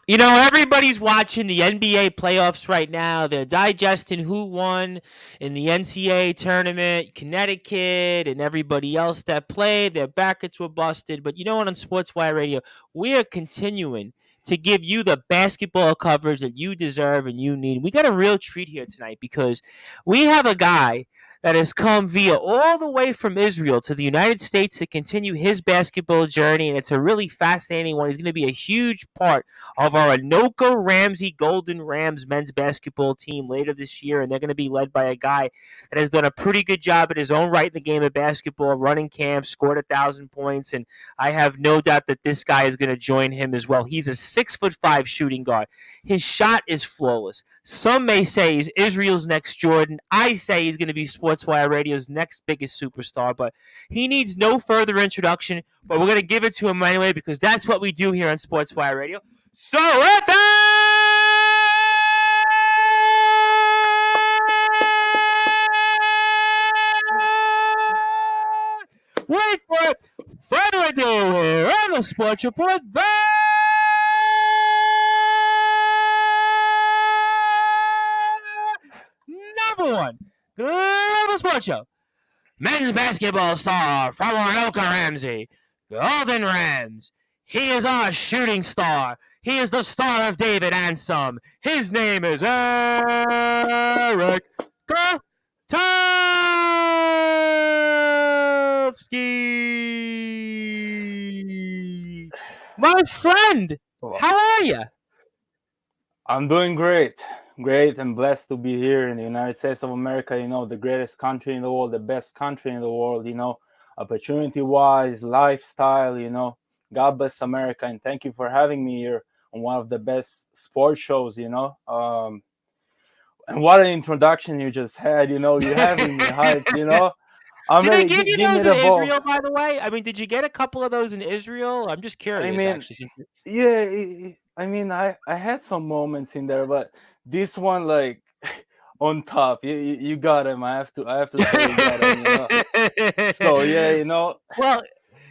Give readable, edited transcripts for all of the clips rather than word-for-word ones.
Everybody's watching the NBA playoffs right now. They're digesting who won in the NCAA tournament, Connecticut, and everybody else that played. Their brackets were busted. But you know what? On Sportswire Radio, we are continuing to give you the basketball coverage that you deserve and you need. We got a real treat here tonight because we have a guy that has come via all the way from Israel to the United States to continue his basketball journey. And it's a really fascinating one. He's going to be a huge part of our Anoka Ramsey Golden Rams men's basketball team later this year. And they're going to be led by a guy that has done a pretty good job in his own right in the game of basketball, running camps, scored 1,000 points. And I have no doubt that this guy is going to join him as well. He's a 6'5" shooting guard. His shot is flawless. Some may say he's Israel's next Jordan. I say he's going to be Sportswire Radio's next biggest superstar, but he needs no further introduction. But we're going to give it to him anyway because that's what we do here on Sportswire Radio. So with wait for it. Further ado here on the Sports Report. Number one, Global Sports Show. Men's basketball star from Anoka Ramsey, Golden Rams. He is our shooting star. He is the star of David Ansem. His name is Arik Kotovsky. My friend, how are you? I'm doing great. Great and blessed to be here in the United States of America, the greatest country in the world, the best country in the world, opportunity-wise, lifestyle, God bless America, and thank you for having me here on one of the best sports shows, And what an introduction you just had, you're having me hyped, I'm Did they ready. give you Give me those in the ball. Israel, by the way? I mean, did you get a couple of those in Israel? I'm just I curious, mean, actually. yeah, I had some moments in there, but this one, like, on top, you got him. I have to say you got him. So yeah. Well,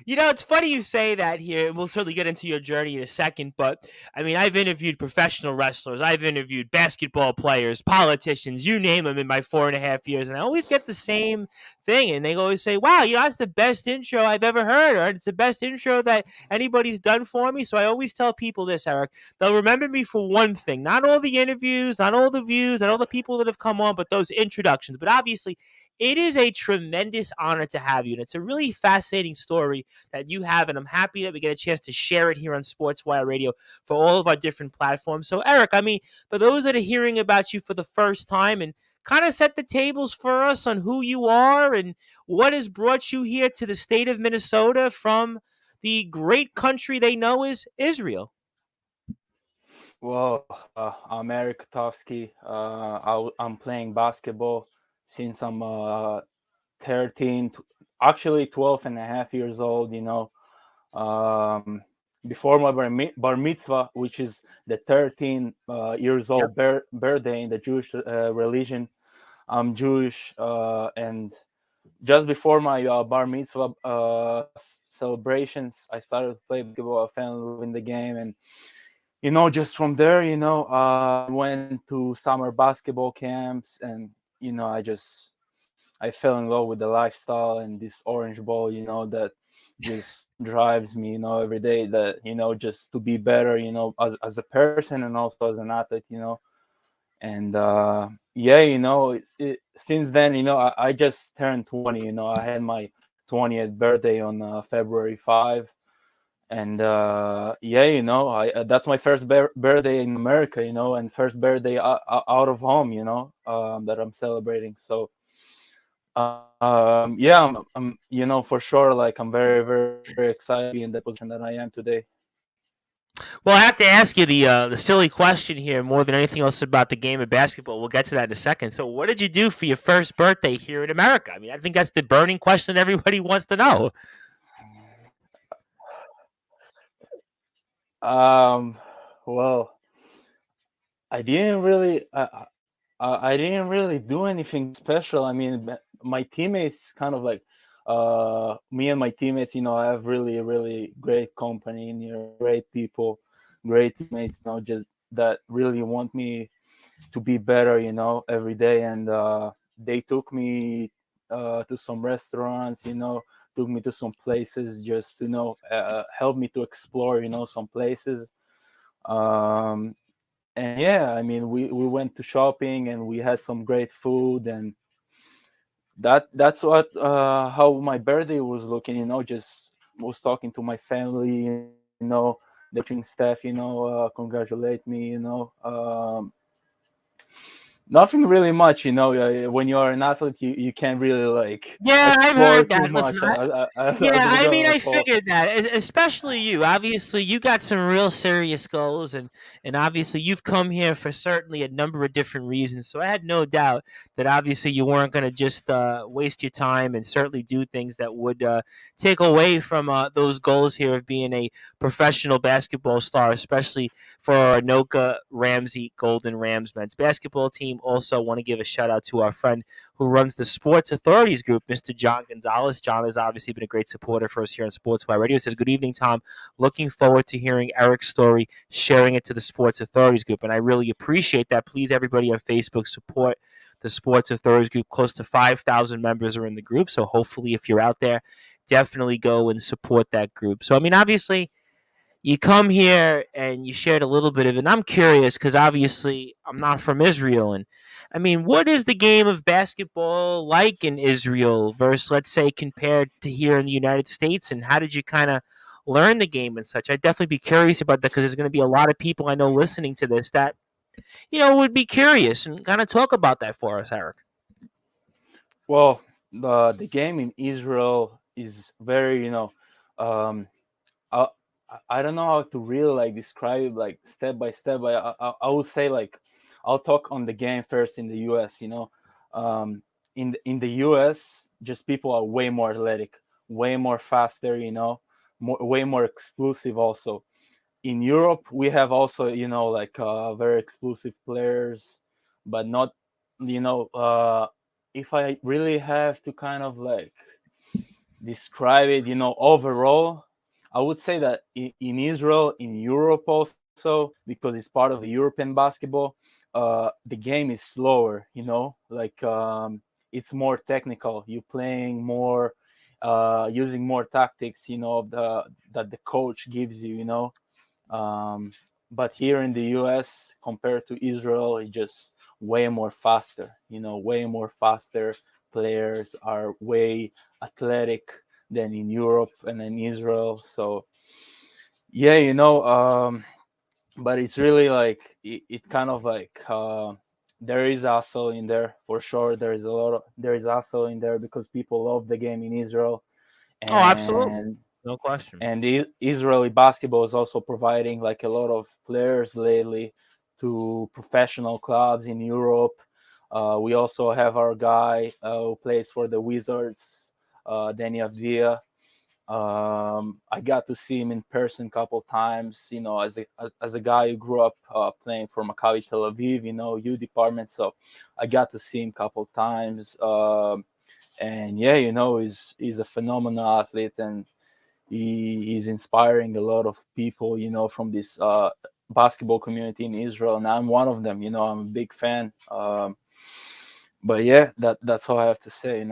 it's funny you say that here. We'll certainly get into your journey in a second, but I mean, I've interviewed professional wrestlers, I've interviewed basketball players, politicians, you name them in my 4.5 years, and I always get the same thing. And they always say, wow, that's the best intro I've ever heard, or it's the best intro that anybody's done for me. So I always tell people this, Arik. They'll remember me for one thing, not all the interviews, not all the views, not all the people that have come on, but those introductions. But obviously, it is a tremendous honor to have you. And it's a really fascinating story that you have. And I'm happy that we get a chance to share it here on Sportswire Radio for all of our different platforms. So, Arik, I mean, for those that are hearing about you for the first time, and kind of set the tables for us on who you are and what has brought you here to the state of Minnesota from the great country they know is Israel. Well, I'm Arik Kotovsky. I'm playing basketball since I'm 13, actually 12 and a half years old, Um, before my bar mitzvah, which is the 13 years old birthday in the Jewish religion. I'm Jewish, and just before my bar mitzvah celebrations, I started to play basketball. I fell in love in the game, and just from there, went to summer basketball camps, and I fell in love with the lifestyle and this orange ball, that just drives me, every day. That just to be better, as a person and also as an athlete, and since then, I just turned 20. I had my 20th birthday on February 5. And that's my first birthday in America, and first birthday out of home, that I'm celebrating. So for sure, like, I'm very, very excited to be in the position that I am today. Well, I have to ask you the silly question here more than anything else about the game of basketball. We'll get to that in a second. So, what did you do for your first birthday here in America? I mean, I think that's the burning question everybody wants to know. um well, I didn't really I didn't really do anything special. I mean, my teammates kind of like, me and my teammates, I have really, really great company in here, great people, great teammates, just that really want me to be better, every day. And they took me to some restaurants, took me to some places, just helped me to explore, some places. Um, and yeah, I mean, we went to shopping and we had some great food, and that's what how my birthday was looking. Just was talking to my family. The coaching staff, congratulate me. Nothing really much. When you are an athlete, you can't really like Yeah, I've explore heard too that. Listen, much yeah, as I a mean, I result. figured that, especially you. Obviously, you got some real serious goals, and obviously, you've come here for certainly a number of different reasons. So I had no doubt that obviously you weren't going to just waste your time and certainly do things that would take away from those goals here of being a professional basketball star, especially for our Anoka Ramsey Golden Rams men's basketball team. Also, want to give a shout out to our friend who runs the Sports Authorities Group, Mr. John Gonzalez. John has obviously been a great supporter for us here on Sportswire Radio. He says, "Good evening, Tom. Looking forward to hearing Arik's story, sharing it to the Sports Authorities Group." And I really appreciate that. Please, everybody on Facebook, support the Sports Authorities Group. Close to 5,000 members are in the group. So hopefully, if you're out there, definitely go and support that group. So, I mean, obviously, you come here and you shared a little bit of it. And I'm curious because obviously I'm not from Israel. And I mean, what is the game of basketball like in Israel versus, let's say, compared to here in the United States? And how did you kind of learn the game and such? I'd definitely be curious about that because there's going to be a lot of people I know listening to this that, would be curious and kind of talk about that for us, Arik. Well, the game in Israel is very, um, I I don't know how to really like describe like step by step. But I would say like I'll talk on the game first in the U.S. In the U.S. just people are way more athletic, way more faster. Way more exclusive also. In Europe, we have also like very exclusive players, but not if I really have to kind of like describe it, overall, I would say that in Israel, in Europe also, because it's part of the European basketball, the game is slower, like it's more technical. You're playing more, using more tactics, that the coach gives you, um, but here in the US, compared to Israel, it's just way more faster. Way more faster. Players are way athletic than in Europe and in Israel. So yeah, but it's really like it kind of like there is hustle in there for sure. There is hustle in there because people love the game in Israel, Oh, absolutely. and No question. Israeli basketball is also providing like a lot of players lately to professional clubs in Europe. We also have our guy who plays for the Wizards, Danny Avdia. I got to see him in person a couple times, as a guy who grew up playing for Maccabi Tel Aviv, U department. So I got to see him a couple times. And yeah, he's a phenomenal athlete, and he's inspiring a lot of people, from this basketball community in Israel, and I'm one of them. I'm a big fan. But yeah, that's all I have to say.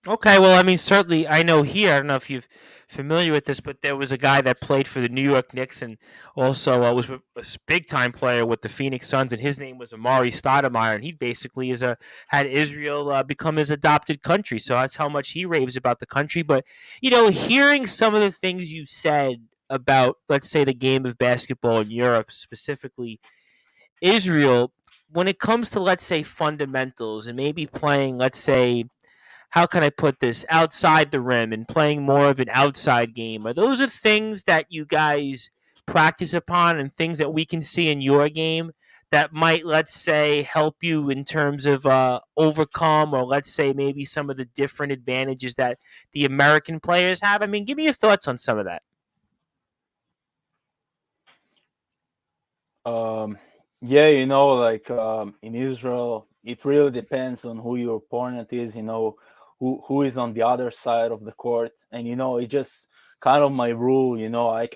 Okay, well, I mean, certainly, I know here. I don't know if you're familiar with this, but there was a guy that played for the New York Knicks and also was a big time player with the Phoenix Suns, and his name was Amari Stoudemire, and he basically had Israel become his adopted country. So that's how much he raves about the country. But hearing some of the things you said about, let's say, the game of basketball in Europe, specifically Israel, when it comes to, let's say, fundamentals and maybe playing, let's say, how can I put this, outside the rim and playing more of an outside game. Are those things that you guys practice upon and things that we can see in your game that might, let's say, help you in terms of overcome, or let's say maybe some of the different advantages that the American players have? I mean, give me your thoughts on some of that. um yeah, like in Israel, it really depends on who your opponent is, who is on the other side of the court, and it just kind of my rule.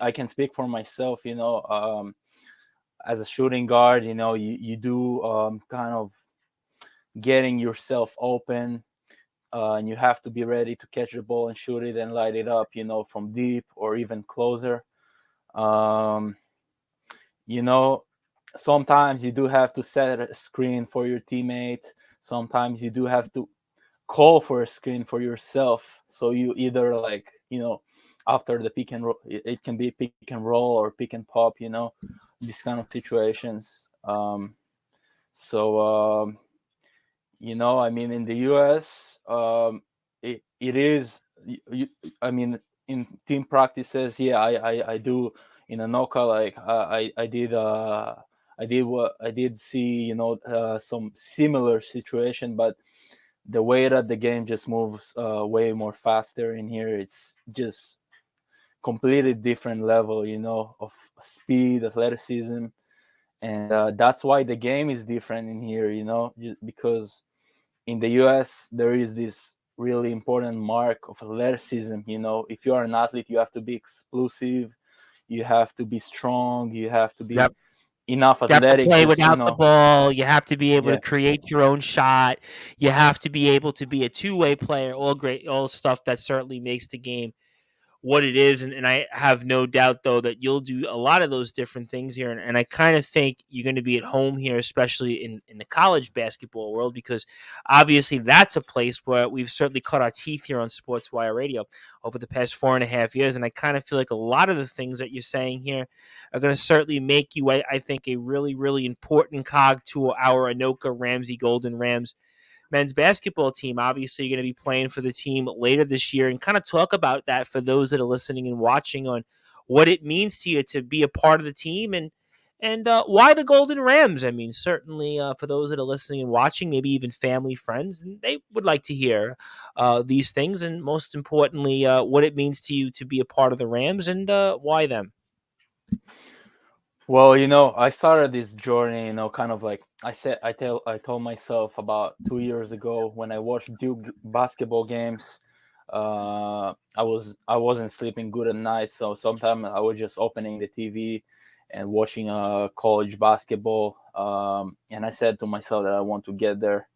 I can speak for myself. As a shooting guard, you do kind of getting yourself open, and you have to be ready to catch the ball and shoot it and light it up, from deep or even closer. Um, you know, Sometimes you do have to set a screen for your teammate. Sometimes you do have to call for a screen for yourself. So you either like, after the pick and roll, it can be pick and roll or pick and pop, these kind of situations. So I mean, in the US, it is. I mean, in team practices, yeah, I do in Anoka. Like I did see, some similar situation, but the way that the game just moves way more faster in here, it's just completely different level, of speed, athleticism, and that's why the game is different in here, just because in the US, there is this really important mark of athleticism. If you are an athlete, you have to be explosive, you have to be strong, you have to be Yep. enough You have to athletic, play just, without the ball. You have to be able to yeah. create your own shot. You have to be able to be a two-way player. All great, all stuff that certainly makes the game what it is. And I have no doubt, though, that you'll do a lot of those different things here. And I kind of think you're going to be at home here, especially in the college basketball world, because obviously that's a place where we've certainly cut our teeth here on Sportswire Radio over the past 4.5 years. And I kind of feel like a lot of the things that you're saying here are going to certainly make you, I think, a really, really important cog to our Anoka Ramsey Golden Rams men's basketball team. Obviously, you're going to be playing for the team later this year, and kind of talk about that for those that are listening and watching on what it means to you to be a part of the team and why the Golden Rams. I mean, certainly for those that are listening and watching, maybe even family, friends, and they would like to hear these things, and most importantly, what it means to you to be a part of the Rams and why them. Well, I started this journey, kind of like I told myself about 2 years ago when I watched Duke basketball games. I wasn't sleeping good at night, so sometimes I was just opening the TV and watching college basketball. And I said to myself that I want to get there,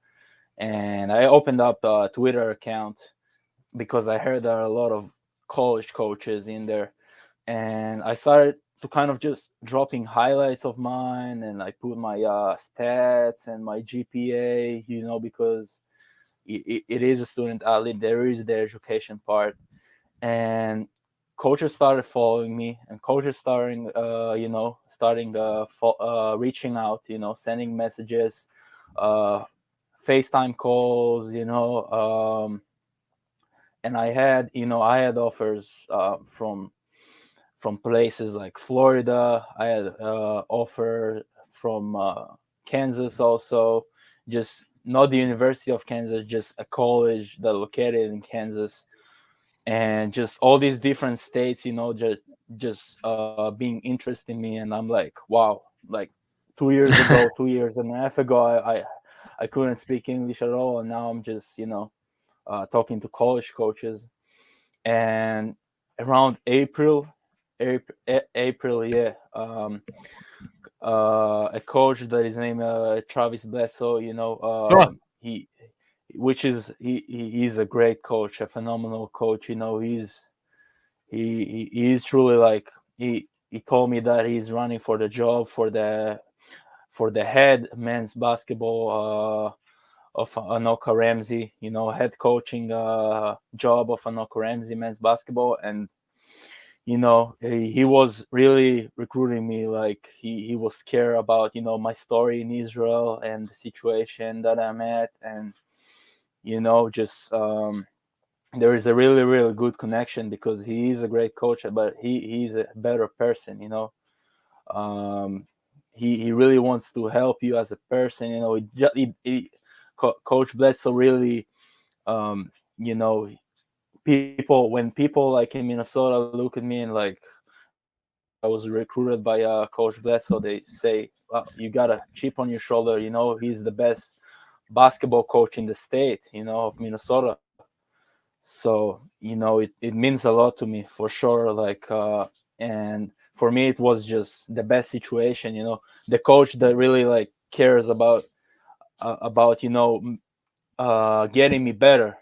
and I opened up a Twitter account because I heard there are a lot of college coaches in there, and I started to kind of just dropping highlights of mine, and I put my stats and my GPA, because it is a student athlete. There is the education part, and coaches started following me, and coaches starting reaching out, sending messages, uh, FaceTime calls, and I had offers from places like Florida. I had offer from Kansas also, just not the University of Kansas, just a college that located in Kansas, and just all these different states, just being interested in me, and I'm like, wow, like 2 years ago, 2 years and a half ago, I couldn't speak English at all, and now I'm just talking to college coaches, and around April, yeah. A coach that is named Travis Bledsoe. Sure. He, which is he's a great coach, a phenomenal coach. He's truly like he told me that he's running for the job for the head men's basketball of Anoka Ramsey, head coaching job of Anoka Ramsey men's basketball, and he was really recruiting me. Like he was scared about my story in Israel and the situation that I'm at, and just there is a really really good connection because he is a great coach, but he's a better person. Um, he really wants to help you as a person. Coach Bledsoe really, um, you know when people like in Minnesota look at me and like I was recruited by Coach Bledsoe, they say, well, you got a chip on your shoulder. He's the best basketball coach in the state, of Minnesota. So it means a lot to me for sure. And for me, it was just the best situation. The coach that really like cares about getting me better.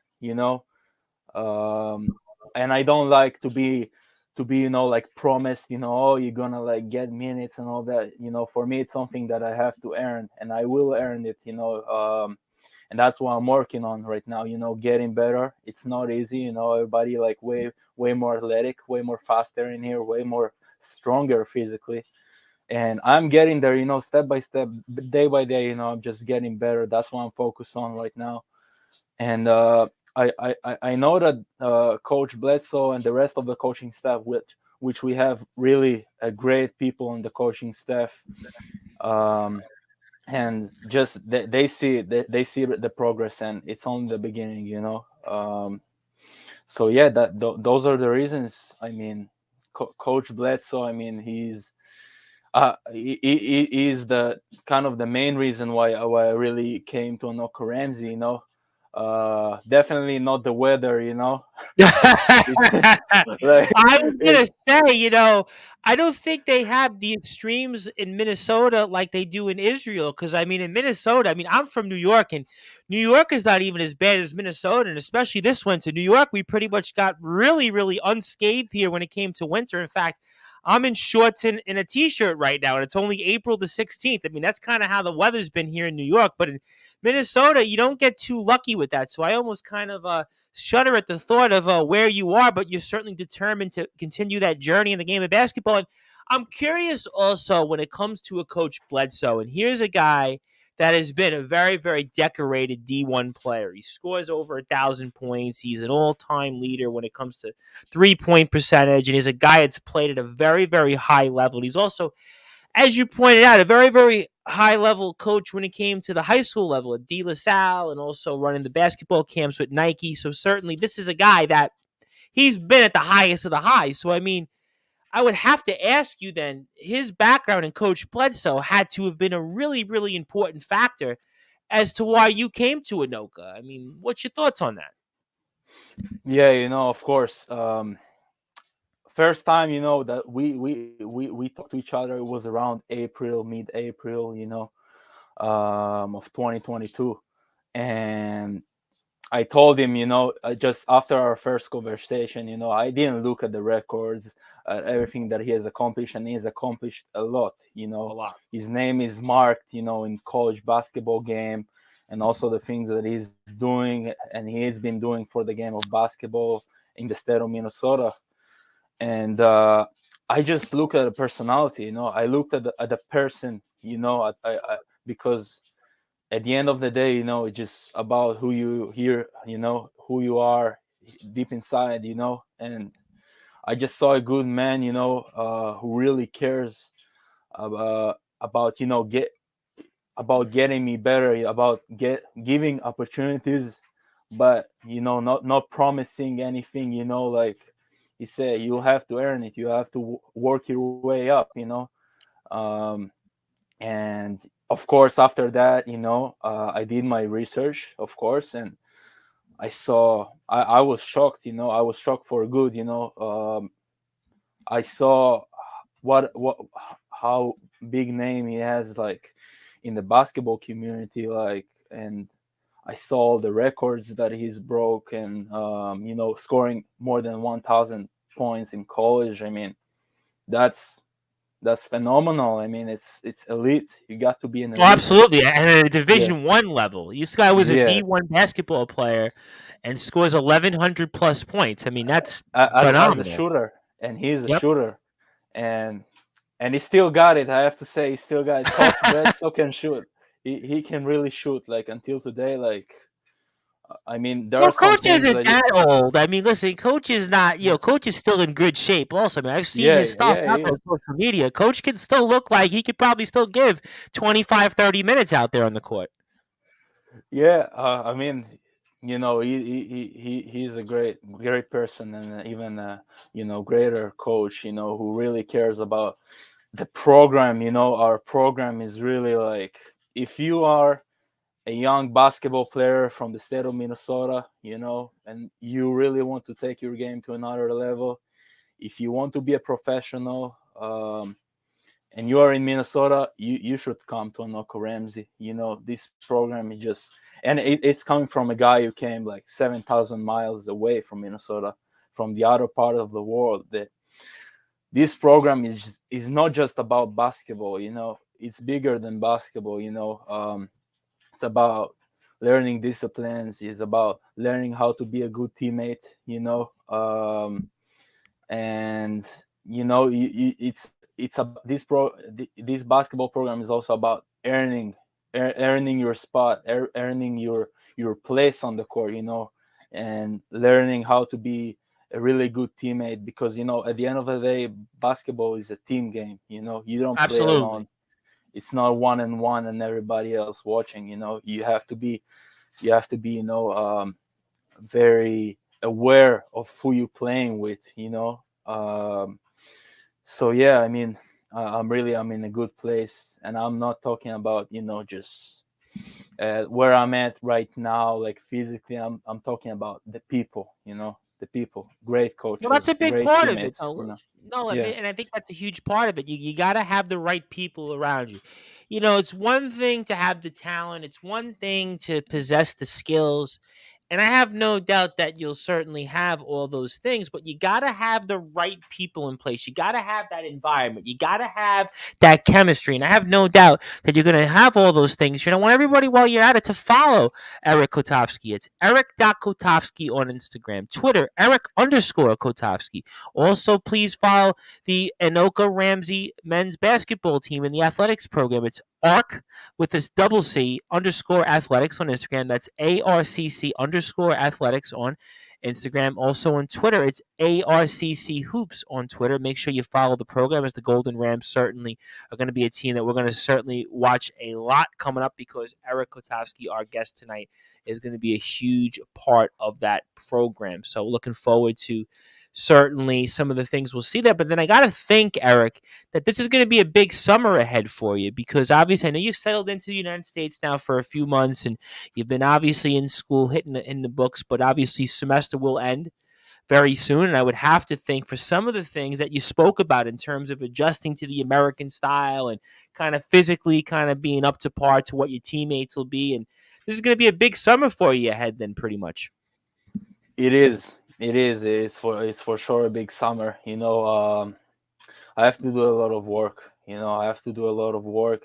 Um, and I don't like to be like promised, oh, you're gonna like get minutes and all that. For me, it's something that I have to earn, and I will earn it. And that's what I'm working on right now. Getting better. It's not easy. Everybody like way more athletic, way more faster in here, way more stronger physically. And I'm getting there. Step by step, day by day. I'm just getting better. That's what I'm focused on right now. And I know that Coach Bledsoe and the rest of the coaching staff, which we have really great people on the coaching staff, um, and just they see the progress, and it's only the beginning. So yeah, those are the reasons. I mean, Coach Bledsoe. I mean, he's the kind of the main reason why I really came to Anoka Ramsey. Definitely not the weather. Like I was gonna it, say, I don't think they have the extremes in Minnesota like they do in Israel. Because I mean, in Minnesota, I mean, I'm from New York, and New York is not even as bad as Minnesota, and especially this winter. New York, we pretty much got really, really unscathed here when it came to winter. In fact, I'm in shorts and in a t-shirt right now, and it's only April the 16th. I mean, that's kind of how the weather's been here in New York, but in Minnesota, you don't get too lucky with that. So I almost kind of shudder at the thought of where you are, but you're certainly determined to continue that journey in the game of basketball. And I'm curious also when it comes to a Coach Bledsoe, and here's a guy that has been a very, very decorated D1 player. He scores over 1,000 points. He's an all-time leader when it comes to three-point percentage, and he's a guy that's played at a very, very high level. He's also, as you pointed out, a very, very high level coach when it came to the high school level at De La Salle and also running the basketball camps with Nike. So certainly this is a guy that he's been at the highest of the highs. So I mean, I would have to ask you then, his background in Coach Bledsoe had to have been a really, really important factor as to why you came to Anoka. I mean, what's your thoughts on that? yeah, of course. First time that we talked to each other, it was around mid-April, of 2022. And I told him, just after our first conversation, I didn't look at the records, everything that he has accomplished, and he has accomplished a lot. A lot. His name is marked, in college basketball game, and also the things that he's doing and he has been doing for the game of basketball in the state of Minnesota. And I just looked at the personality. I looked at the person. Because at the end of the day, it's just about who you hear, who you are deep inside, and I just saw a good man, who really cares about, about getting me better, about giving opportunities, but not promising anything. Like he said, you have to earn it. You have to work your way up. Um, and of course, after that, I did my research, of course, and I was shocked. I was shocked for good. I saw what how big name he has, like in the basketball community, like. And I saw the records that he's broke, and scoring more than 1,000 points in college. I mean, that's phenomenal. I mean, it's elite. You got to be an Oh, elite. absolutely. And at a Yeah, Division 1 level. This guy was a yeah. D1 basketball player and scores 1,100 plus points. I mean, that's As a phenomenal. shooter, and he's a Yep. shooter, and he still got it. I have to say, he still got it. Coach Bledsoe can shoot. He can really shoot. Like until today, like I mean, there Well, are some Coach things isn't that that old. I mean, listen, Coach is not, Coach is still in good shape also. I mean, I've seen yeah, his stuff yeah, he out there is. on social media. Coach can still look like he could probably still give 25, 30 minutes out there on the court. Yeah, I mean, he's a great person, and even greater coach. Who really cares about the program. Our program is really like, if you are a young basketball player from the state of Minnesota, and you really want to take your game to another level, if you want to be a professional, and you are in Minnesota, you should come to Anoka Ramsey. This program is just, and it's coming from a guy who came like 7,000 miles away from Minnesota, from the other part of the world. That this program is not just about basketball. It's bigger than basketball. It's about learning disciplines. It's about learning how to be a good teammate. And it's about this basketball program is also about earning your spot, earning your place on the court, and learning how to be a really good teammate, because at the end of the day, basketball is a team game. You don't play Absolutely. alone. It's not one and one and everybody else watching. You have to be very aware of who you're playing with. So yeah, I mean, I'm in a good place, and I'm not talking about just where I'm at right now, like physically. I'm talking about the people, the people, great Well, that's coaches, a big great part of it, teammates. though. No, Yeah, and I think that's a huge part of it. You got to have the right people around you. It's one thing to have the talent, it's one thing to possess the skills. And I have no doubt that you'll certainly have all those things, but you got to have the right people in place. You got to have that environment. You got to have that chemistry. And I have no doubt that you're going to have all those things. I want everybody, while you're at it, to follow Arik Kotovsky. It's Arik.Kotovsky on Instagram. Twitter, Arik_Kotovsky. Also, please follow the Anoka Ramsey men's basketball team in the athletics program. It's ARC with this double C underscore athletics on Instagram. That's ARCC underscore athletics on Instagram. Also on Twitter, it's ARCC Hoops on Twitter. Make sure you follow the program, as the Golden Rams certainly are going to be a team that we're going to certainly watch a lot coming up, because Arik Kotovsky, our guest tonight, is going to be a huge part of that program. So looking forward to certainly some of the things we'll see there. But then I got to think, Arik, that this is going to be a big summer ahead for you, because obviously I know you've settled into the United States now for a few months, and you've been obviously in school, hitting in the books, but obviously semester will end very soon. And I would have to think, for some of the things that you spoke about in terms of adjusting to the American style and kind of physically kind of being up to par to what your teammates will be. And this is going to be a big summer for you ahead then, pretty much. it is. It is. It's for sure a big summer. I have to do a lot of work. I have to do a lot of work,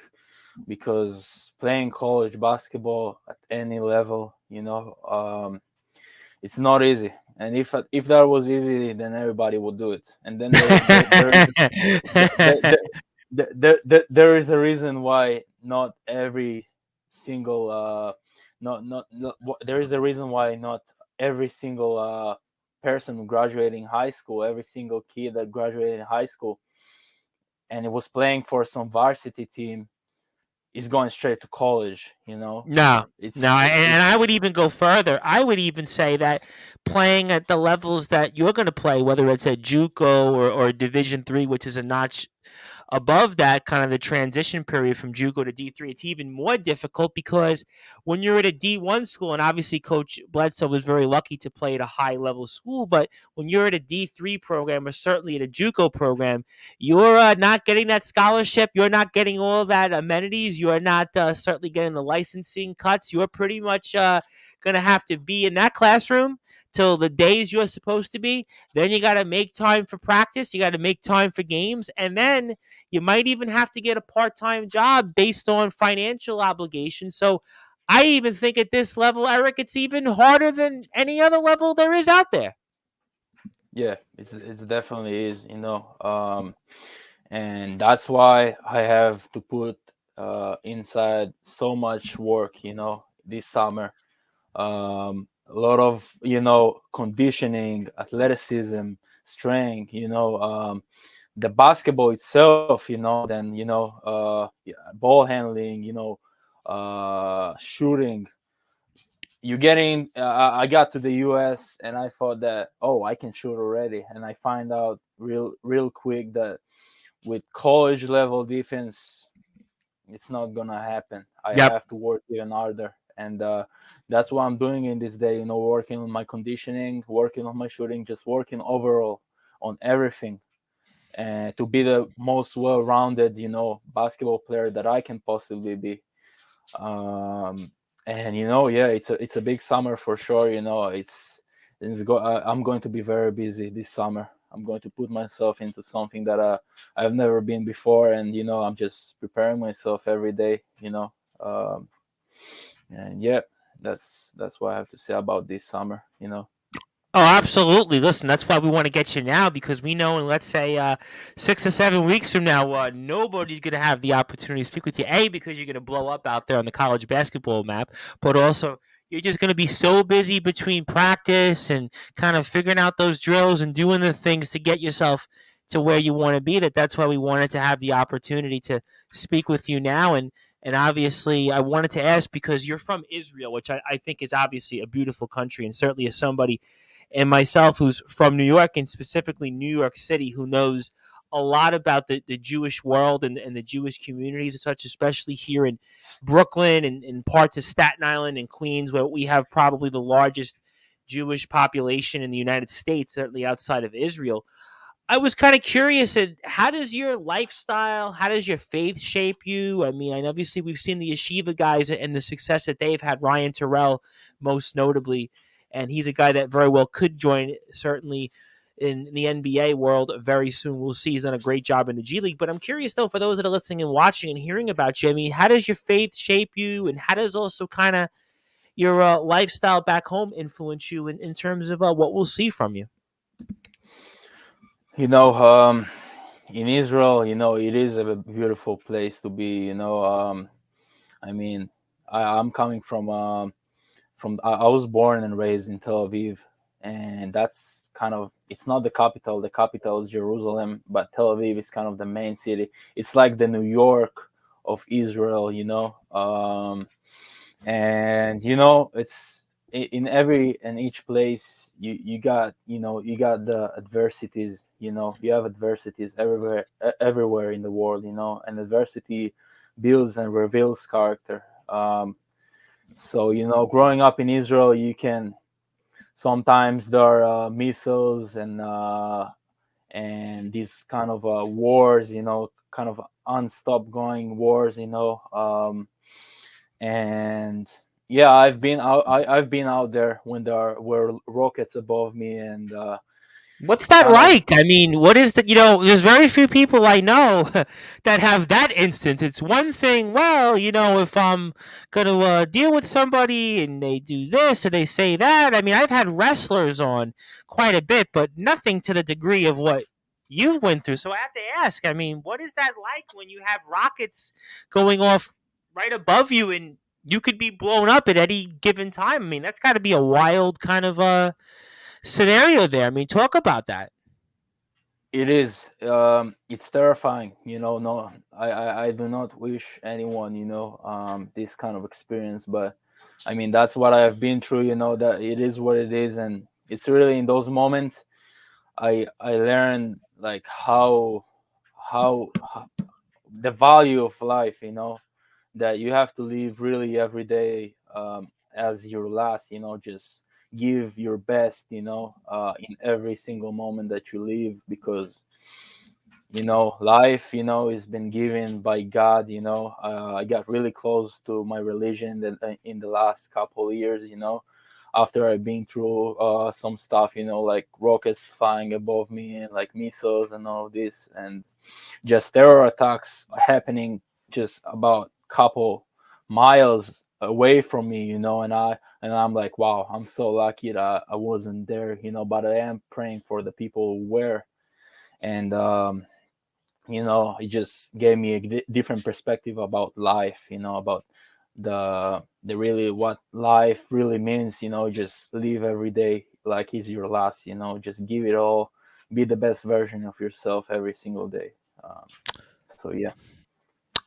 because playing college basketball at any level, it's not easy. And if that was easy, then everybody would do it. And then there is a reason why not every single there is a reason why not every single person graduating high school, every single kid that graduated high school and it was playing for some varsity team, is going straight to college. No, It's no, and it's I would even go further. I would even say that playing at the levels that you're going to play, whether it's at JUCO or Division 3, which is a notch above that, kind of the transition period from JUCO to D3, it's even more difficult, because when you're at a D1 school, and obviously Coach Bledsoe was very lucky to play at a high level school, but when you're at a D3 program, or certainly at a JUCO program, you're not getting that scholarship. You're not getting all that amenities. You're not certainly getting the licensing cuts. You're pretty much going to have to be in that classroom till the days you're supposed to be. Then you got to make time for practice. You got to make time for games. And then you might even have to get a part-time job based on financial obligations. So I even think at this level, Arik, it's even harder than any other level there is out there. Yeah, it's definitely is, and that's why I have to put inside so much work, this summer. A lot of conditioning, athleticism, strength, the basketball itself, then yeah, ball handling, shooting. You getting I got to the US and I thought that, oh, I can shoot already, and I find out real quick that with college level defense it's not gonna happen. I Yep. have to work even harder. and that's what I'm doing in this day. Working on my conditioning, working on my shooting, just working overall on everything, and to be the most well-rounded, basketball player that I can possibly be. um and yeah, it's a big summer for sure. I'm going to be very busy this summer. I'm going to put myself into something that I've never been before, and I'm just preparing myself every day. um and yeah, that's what I have to say about this summer. Oh, absolutely. Listen, that's why we want to get you now, because we know in, let's say, 6 or 7 weeks from now, nobody's going to have the opportunity to speak with you. A, because you're going to blow up out there on the college basketball map, but also you're just going to be so busy between practice and kind of figuring out those drills and doing the things to get yourself to where you want to be, that's why we wanted to have the opportunity to speak with you now. And obviously, I wanted to ask because you're from Israel, which I think is obviously a beautiful country, and certainly as somebody and myself who's from New York, and specifically New York City, who knows a lot about the Jewish world and the Jewish communities and such, especially here in Brooklyn and parts of Staten Island and Queens, where we have probably the largest Jewish population in the United States, certainly outside of Israel. I was kind of curious, how does your lifestyle, how does your faith shape you? I mean, and obviously we've seen the yeshiva guys and the success that they've had. Ryan Terrell, most notably, and he's a guy that very well could join certainly in the NBA world very soon. We'll see. He's done a great job in the G League. But I'm curious though, for those that are listening and watching and hearing about you, I mean, how does your faith shape you, and how does also kind of your lifestyle back home influence you in terms of what we'll see from you? you know um in Israel, it is a beautiful place to be. I mean, I'm coming I was born and raised in Tel Aviv, and that's kind of, it's not the capital. The capital is Jerusalem, but Tel Aviv is kind of the main city. It's like the New York of Israel. And it's in every and each place you got the adversities. You have adversities everywhere in the world. And adversity builds and reveals character. So growing up in Israel, you can sometimes there are missiles and these kind of wars, kind of unstopped going wars. And yeah, I've been out there when there were rockets above me, and What's that kind of like? I mean, what is that? There's very few people I know that have that instance. It's one thing, well, if I'm going to deal with somebody and they do this or they say that. I mean, I've had wrestlers on quite a bit, but nothing to the degree of what you went through. So I have to ask, I mean, what is that like when you have rockets going off right above you and you could be blown up at any given time? I mean, that's got to be a wild kind of scenario there. I mean, talk about that. it is it's terrifying. No, I do not wish anyone this kind of experience, but I mean, that's what I have been through. That it is what it is, and it's really in those moments I learned like how the value of life. That you have to live really every day as your last. Just give your best. In every single moment that you live, because life has been given by God. I got really close to my religion in the last couple of years. After I've been through some stuff, like rockets flying above me and like missiles and all this, and just terror attacks happening just about couple miles away from me. And I'm like, wow, I'm so lucky that I wasn't there. But I am praying for the people who were. And it just gave me a different perspective about life. About the really what life really means. Just live every day like it's your last. Just give it all, be the best version of yourself every single day. So yeah.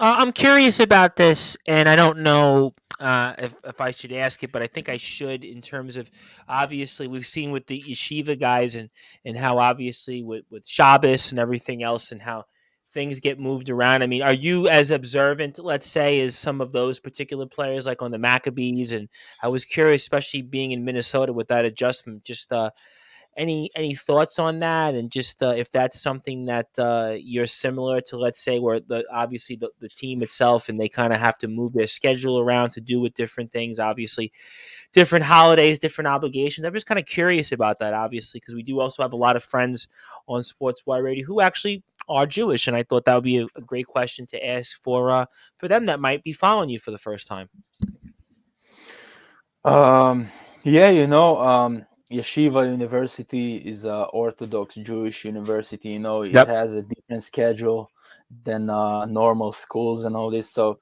I'm curious about this, and I don't know if I should ask it, but I think I should. In terms of, obviously, we've seen with the yeshiva guys and how obviously with Shabbos and everything else, and how things get moved around. I mean, are you as observant, let's say, as some of those particular players, like on the Maccabees? And I was curious, especially being in Minnesota with that adjustment, just any thoughts on that, and just if that's something that you're similar to, let's say, where obviously the team itself and they kind of have to move their schedule around to do with different things, obviously different holidays, different obligations. I'm just kind of curious about that, obviously, because we do also have a lot of friends on Sportswire Radio who actually are Jewish, and I thought that would be a great question to ask for them that might be following you for the first time. Um, yeah, Yeshiva University is a Orthodox Jewish university. It Yep. has a different schedule than normal schools and all this. So,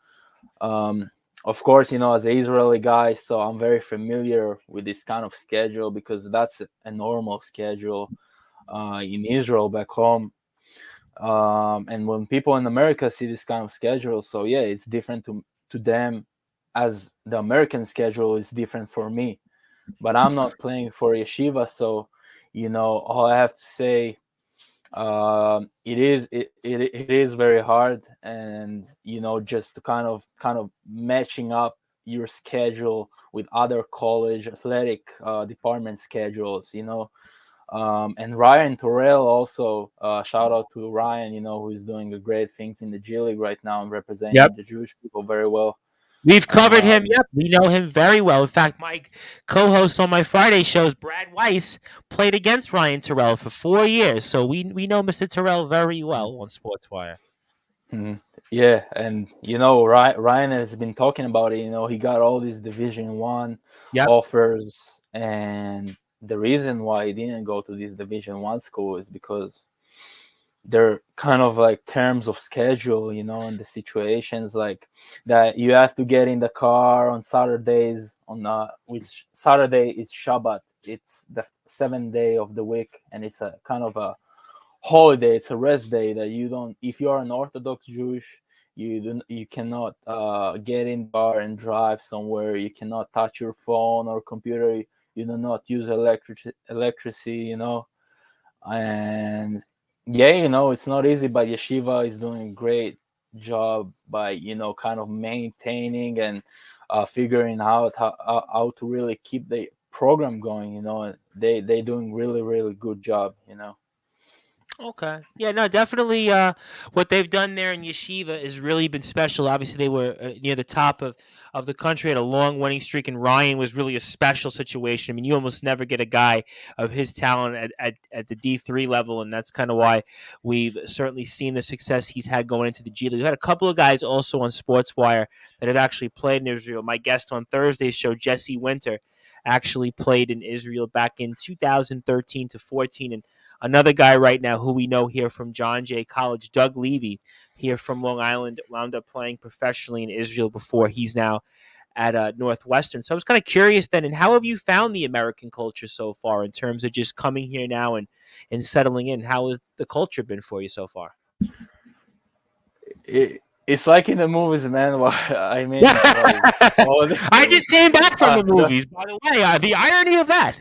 um, of course, as an Israeli guy, so I'm very familiar with this kind of schedule because that's a normal schedule in Israel back home. And when people in America see this kind of schedule, so yeah, it's different to them as the American schedule is different for me. But I'm not playing for Yeshiva, so all I have to say, it is very hard, and just to kind of matching up your schedule with other college athletic department schedules. And Ryan Terrell also, shout out to Ryan, who is doing a great things in the G League right now and Yep. representing the Jewish people very well. We've covered him. Um, Yep, we know him very well. In fact, my co-host on my Friday shows, Brad Weiss, played against Ryan Terrell for 4 years, so we know Mr. Terrell very well on Sportswire. mhm. Yeah, and Ryan has been talking about it. He got all these Division 1 Yep. offers, and the reason why he didn't go to this Division 1 school is because they're kind of like terms of schedule, and the situations like that you have to get in the car on Saturdays which Saturday is Shabbat. It's the seventh day of the week, and it's a kind of a holiday. It's a rest day that you don't. If you are an Orthodox Jewish, you cannot get in the car and drive somewhere. You cannot touch your phone or computer. You do not use electricity. And yeah, it's not easy, but Yeshiva is doing a great job by kind of maintaining and figuring out how to really keep the program going. They doing really really good job. Okay. Yeah, no, definitely what they've done there in Yeshiva has really been special. Obviously, they were near the top of the country, had a long winning streak, and Ryan was really a special situation. I mean, you almost never get a guy of his talent at the D3 level, and that's kind of why we've certainly seen the success he's had going into the G League. We had a couple of guys also on Sportswire that have actually played in Israel. My guest on Thursday's show, Jesse Winter, actually played in Israel back in 2013 to 14, and another guy right now who we know here from John Jay College, Doug Levy, here from Long Island, wound up playing professionally in Israel before. He's now at Northwestern. So I was kind of curious then, and how have you found the American culture so far in terms of just coming here now and settling in? How has the culture been for you so far? It's like in the movies, man. I Yeah, mean, like all I just came back from the the, movies. By the way, the irony of that.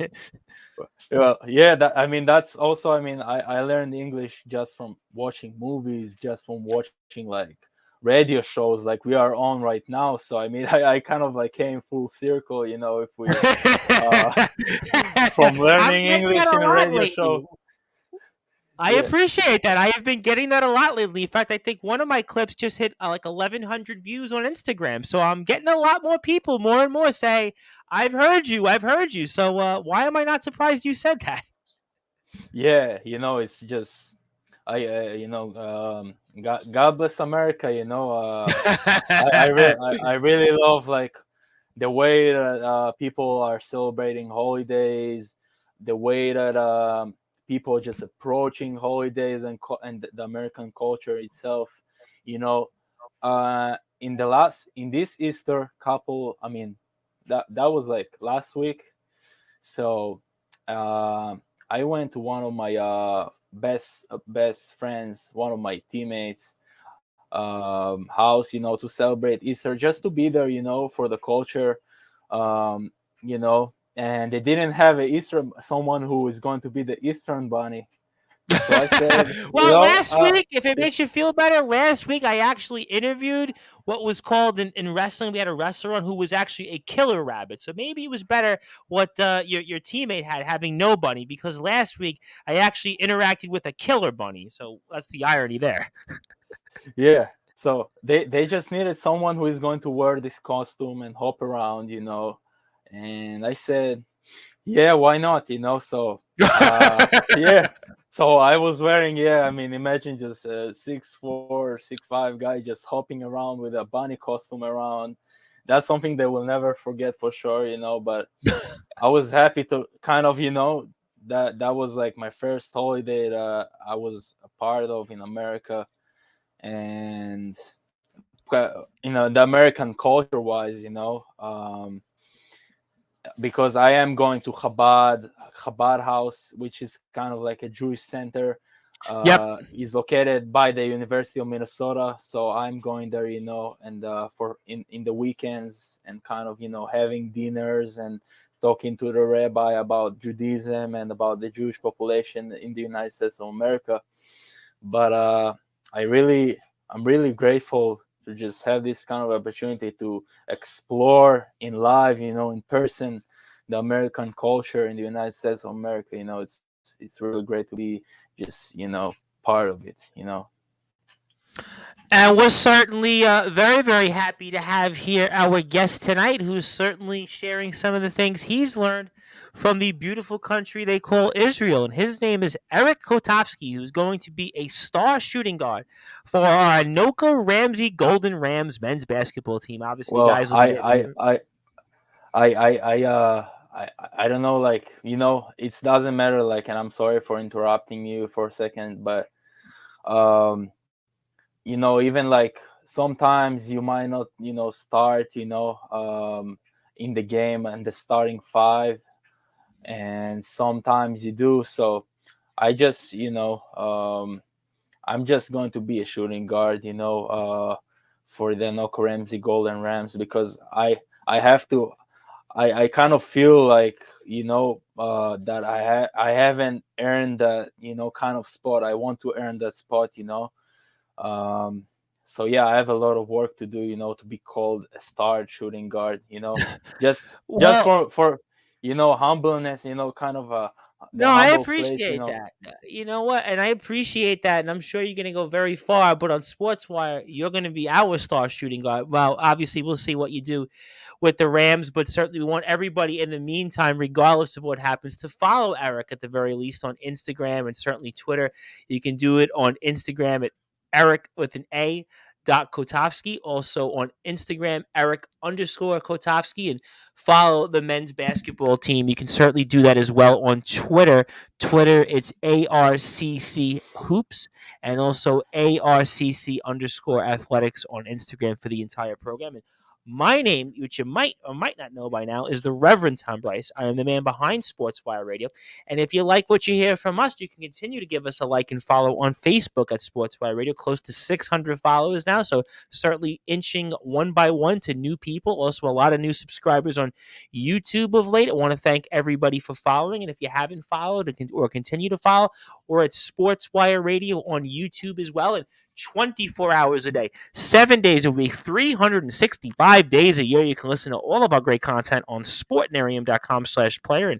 well, yeah, I mean, that's also, I mean, I learned English just from watching movies, just from watching like radio shows like we are on right now. So I mean, I kind of like came full circle, if we uh from I'm learning getting English that a in a lot radio lately. show. I Yeah. appreciate that. I have been getting that a lot lately. In fact, I think one of my clips just hit like 1,100 views on Instagram. So I'm getting a lot more people, more and more, say, "I've heard you. I've heard you." So why am I not surprised you said that? Yeah, it's just God bless America. I really love like the way that people are celebrating holidays, the way that people just approaching holidays and the American culture itself. You know, in this Easter couple, I mean, that was like last week. So I went to one of my best friends, one of my teammates house, to celebrate Easter, just to be there, for the culture, and they didn't have a Easter someone who is going to be the Eastern bunny. So I said, Well, last week, if it makes you feel better, last week I actually interviewed what was called in wrestling. We had a wrestler on who was actually a killer rabbit. So maybe it was better what your teammate had having no bunny, because last week I actually interacted with a killer bunny. So that's the irony there. yeah. So they just needed someone who is going to wear this costume and hop around, And I said, yeah, why not, So yeah. So I was wearing, I mean, imagine just a 6'4", 6'5" guy just hopping around with a bunny costume around. That's something they will never forget for sure, But I was happy to kind of, that was like my first holiday that I was a part of in America. And the American culture wise, because I am going to Chabad House, which is kind of like a Jewish center, Yep. is located by the University of Minnesota. So I'm going there, and for in the weekends, and kind of having dinners and talking to the rabbi about Judaism and about the Jewish population in the United States of America. But I'm really grateful to just have this kind of opportunity to explore in live, in person, the American culture in the United States of America. It's really great to be just part of it. And we're certainly very, very happy to have here our guest tonight, who's certainly sharing some of the things he's learned from the beautiful country they call Israel. And his name is Arik Kotovsky, who's going to be a star shooting guard for our Anoka Ramsey Golden Rams men's basketball team. Obviously, Well, guys will be getting. I don't know, like, it doesn't matter, like, and I'm sorry for interrupting you for a second, but even like sometimes you might not, start, in the game and the starting five, and sometimes you do. So I just, I'm just going to be a shooting guard, for the Anoka Ramsey Golden Rams, because I have to. I kind of feel like that I haven't earned that kind of spot. I want to earn that spot. Um, so yeah, I have a lot of work to do, to be called a star shooting guard. Just Well, for humbleness, kind of the no, I humble place. appreciate that. You know what? And I appreciate that. And I'm sure you're going to go very far. But on Sportswire, you're going to be our star shooting guard. Well, obviously, we'll see what you do with the Rams. But certainly, we want everybody in the meantime, regardless of what happens, to follow Arik at the very least on Instagram and certainly Twitter. You can do it on Instagram at Arik with an A. Kotovsky. Also on Instagram, Arik_Kotovsky. And follow the men's basketball team. You can certainly do that as well on Twitter. Twitter, it's ARCC Hoops, and also ARCC_athletics on Instagram for the entire program. And my name, which you might or might not know by now, is the Reverend Tom Bryce. I am the man behind Sportswire Radio. And if you like what you hear from us, you can continue to give us a like and follow on Facebook at Sportswire Radio. Close to 600 followers now, so certainly inching one by one to new people. Also, a lot of new subscribers on YouTube of late. I want to thank everybody for following. And if you haven't followed or continue to follow, we're at Sportswire Radio on YouTube as well. And 24 hours a day, 7 days a week, 365 days a year. You can listen to all of our great content on sportnarium.com/player. And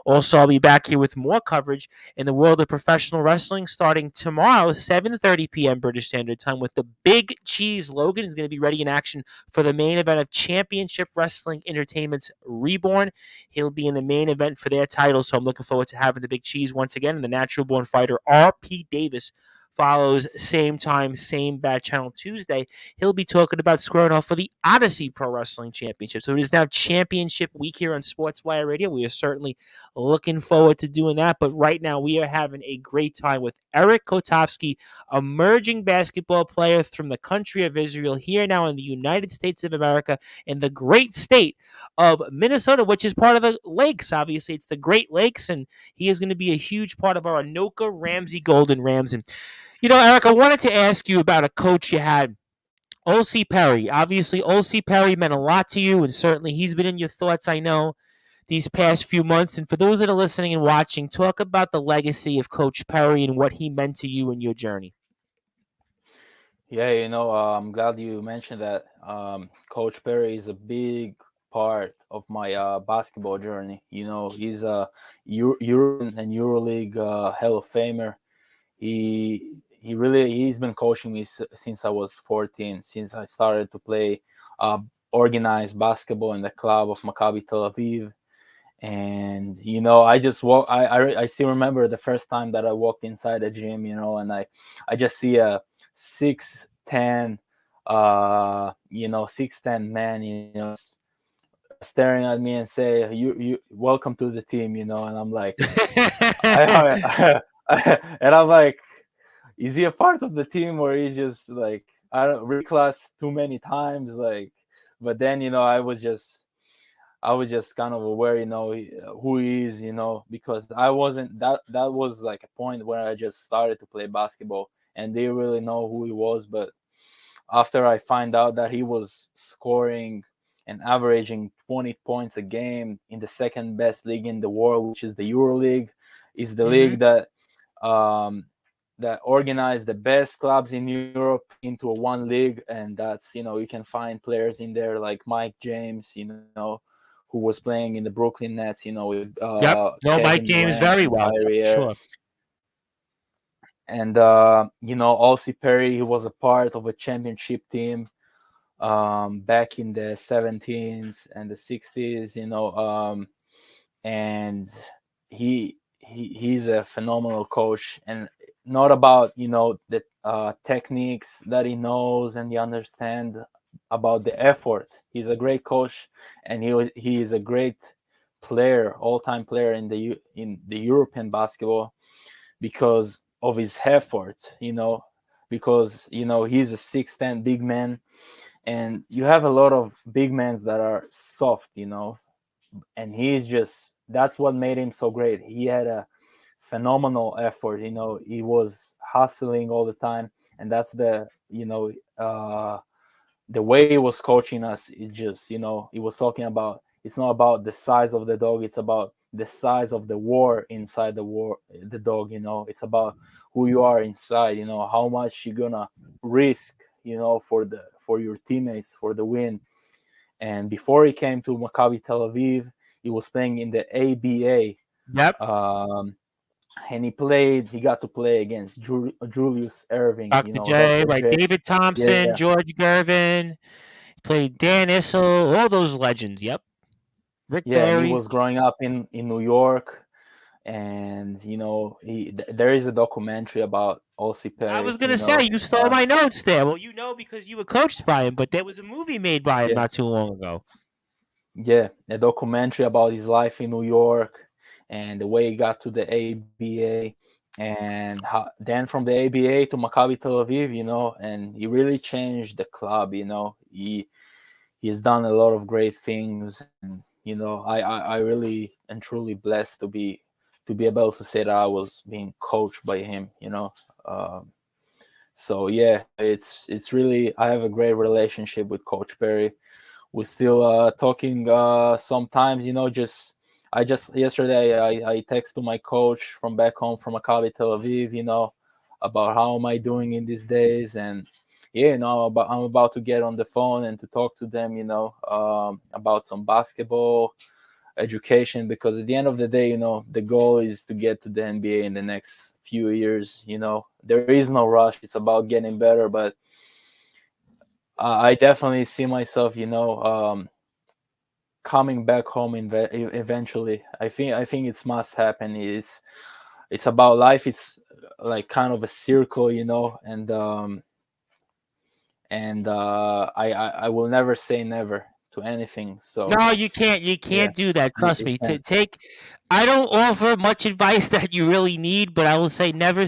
also, I'll be back here with more coverage in the world of professional wrestling starting tomorrow, 7:30 p.m. British Standard Time, with the Big Cheese. Logan is going to be ready in action for the main event of Championship Wrestling Entertainment's Reborn. He'll be in the main event for their title, so I'm looking forward to having the Big Cheese once again. And the natural born fighter, R.P. Davis, follows same time, same bad channel Tuesday. He'll be talking about squaring off for the Odyssey Pro Wrestling Championship. So it is now championship week here on Sportswire Radio. We are certainly looking forward to doing that. But right now we are having a great time with Arik Kotovsky, emerging basketball player from the country of Israel, here now in the United States of America, in the great state of Minnesota, which is part of the lakes. Obviously, it's the Great Lakes, and he is going to be a huge part of our Anoka Ramsey Golden Rams. And Arik, I wanted to ask you about a coach you had, O.C. Perry. Obviously, O.C. Perry meant a lot to you, and certainly he's been in your thoughts, I know. these past few months. And for those that are listening and watching, talk about the legacy of Coach Perry and what he meant to you in your journey. Yeah, I'm glad you mentioned that. Coach Perry is a big part of my basketball journey. He's a European and EuroLeague Hall of Famer. He's been coaching me since I was 14, since I started to play uh, organized basketball in the club of Maccabi Tel Aviv. And I just walk. I still remember the first time that I walked inside a gym. And I just see a 6'10", 6'10" man, staring at me and say, "You welcome to the team," and I'm like, and I'm like, is he a part of the team, or he's just like, I don't reclass too many times, like. But then I was just kind of aware, who he is, because I wasn't that was like a point where I just started to play basketball and didn't really know who he was. But after I find out that he was scoring and averaging 20 points a game in the second best league in the world, which is the EuroLeague, is the Mm-hmm. league um, that organized the best clubs in Europe into a one league. And that's, you can find players in there like Mike James, who was playing in the Brooklyn Nets, with Yep. No, Kevin Mike James Durant very and well. Yep, Kyrie. sure. And Aussie Perry, he was a part of a championship team back in the 17s and the 60s, and he's a phenomenal coach. And not about the techniques that he knows and he understands, about the effort. He's a great coach, and he is a great player, all-time player in the European basketball, because of his effort, because he's a 6'10" big man, and you have a lot of big men that are soft, and that's what made him so great. He had a phenomenal effort, he was hustling all the time. And that's the way he was coaching us. Is just, he was talking about, it's not about the size of the dog, it's about the size of the war inside the dog. It's about who you are inside, how much you're gonna risk, for your teammates, for the win. And before he came to Maccabi Tel Aviv, he was playing in the ABA. Yep. And he got to play against Julius Erving, Dr. J, Dr. right? J. David Thompson, Yeah, George Gervin, played Dan Issel, all those legends. Yep. Rick yeah. And he Barry. was growing up in New York. And there is a documentary about Aussie I was Perry. gonna say you stole my notes there. Well, because you were coached by him, but there was a movie made by him Yeah, not too long ago. yeah, a documentary about his life in New York and the way he got to the ABA, and then from the ABA to Maccabi Tel Aviv, and he really changed the club. He's done a lot of great things. And I really and truly blessed to be able to say that I was being coached by him. Um, so yeah, it's really, I have a great relationship with Coach Perry. We're still talking sometimes. Just I just yesterday I text to my coach from back home from Maccabi Tel Aviv. About how am I doing in these days. And yeah, I'm about to get on the phone and to talk to them. About some basketball education, because at the end of the day, the goal is to get to the NBA in the next few years. There is no rush, it's about getting better. But I definitely see myself, coming back home eventually. I think it's must happen. It's about life. It's like kind of a circle, and I will never say never to anything. So No, you can't. You yeah, can't do that. Trust it me. To can. take, I don't offer much advice that you really need, but I will say never.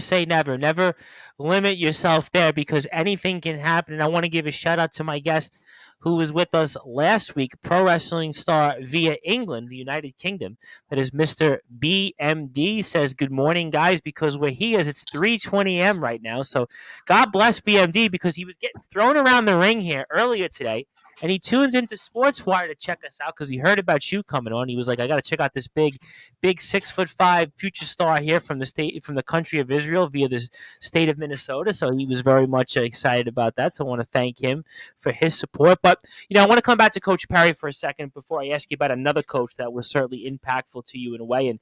Never limit yourself there because anything can happen. And I want to give a shout out to my guest who was with us last week, pro wrestling star via England, the United Kingdom. That is Mr. BMD. Says good morning, guys, because where he is, it's 3:20 a.m. right now. So God bless BMD because he was getting thrown around the ring here earlier today. and he tunes into Sportswire to check us out because he heard about you coming on. He was like, "I got to check out this big 6'5" future star here from the country of Israel via the state of Minnesota." So he was very much excited about that. So I want to thank him for his support. But I want to come back to Coach Perry for a second before I ask you about another coach that was certainly impactful to you in a way. And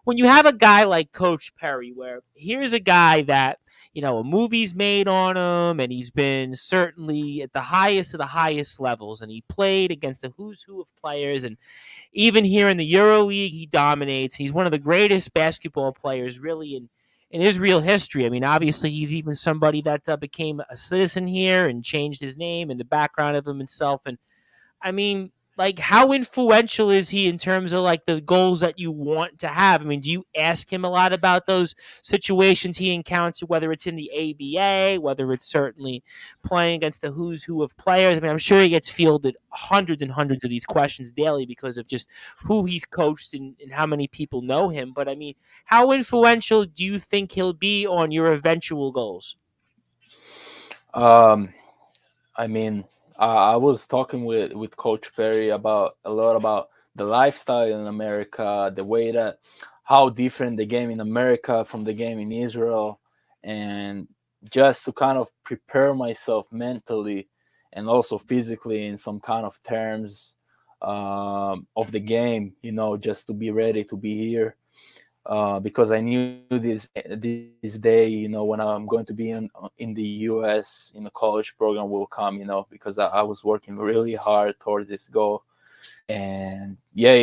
when you have a guy like Coach Perry, where here's a guy that a movie's made on him, and he's been certainly at the highest of the highest levels, and he played against a who's who of players, and even here in the EuroLeague, he dominates. He's one of the greatest basketball players, really, in Israel history. I mean, obviously, he's even somebody that became a citizen here and changed his name and the background of himself. And I mean, like, how influential is he in terms of like the goals that you want to have? I mean, do you ask him a lot about those situations he encountered, whether it's in the ABA, whether it's certainly playing against the who's who of players? I mean, I'm sure he gets fielded hundreds and hundreds of these questions daily because of just who he's coached and how many people know him. But I mean, how influential do you think he'll be on your eventual goals? Um, I mean, I was talking with Coach Perry about a lot about the lifestyle in America, the way that how different the game in America from the game in Israel, and just to kind of prepare myself mentally and also physically in some kind of terms of the game, just to be ready to be here. Because I knew this day, when I'm going to be in the U.S. in a college program will come, because I was working really hard towards this goal, and yeah,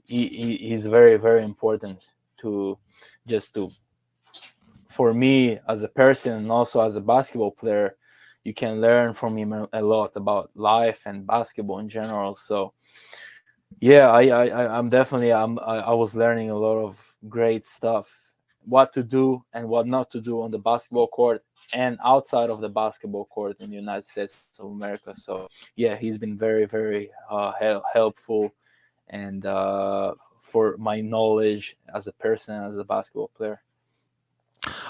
he's very very important to just to for me as a person and also as a basketball player. You can learn from him a lot about life and basketball in general. So yeah, I'm definitely I was learning a lot of great stuff, what to do and what not to do on the basketball court and outside of the basketball court in the United States of America. So yeah, he's been very very helpful and for my knowledge as a person, as a basketball player.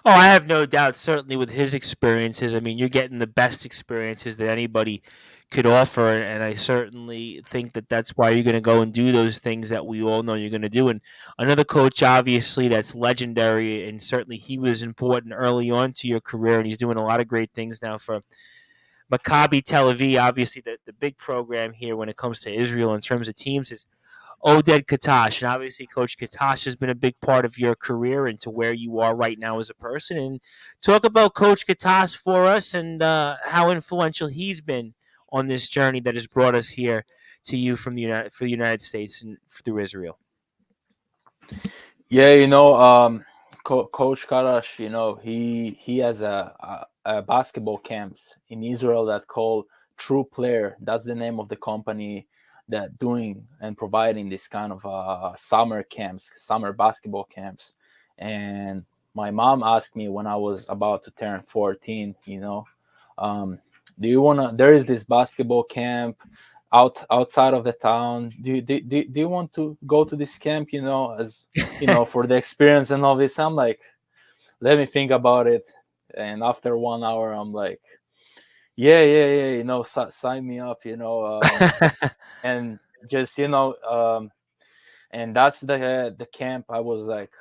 Oh, I have no doubt. Certainly, with his experiences, I mean, you're getting the best experiences that anybody could offer, and I certainly think that that's why you're going to go and do those things that we all know you're going to do. And another coach, obviously, that's legendary, and certainly he was important early on to your career, and he's doing a lot of great things now for Maccabi Tel Aviv. Obviously, the big program here when it comes to Israel in terms of teams is Oded Katash. And obviously, Coach Katash has been a big part of your career and to where you are right now as a person. And talk about Coach Katash for us and how influential he's been on this journey that has brought us here to you for the United States and through Israel. Yeah, Coach Karash, he has a basketball camps in Israel that called True Player. That's the name of the company that doing and providing this kind of summer camps, summer basketball camps. And my mom asked me when I was about to turn 14, um, do you wanna? There is this basketball camp outside of the town. Do you want to go to this camp? As for the experience and all this. I'm like, let me think about it. And after 1 hour, I'm like, yeah, sign me up. And just and that's the camp. I was like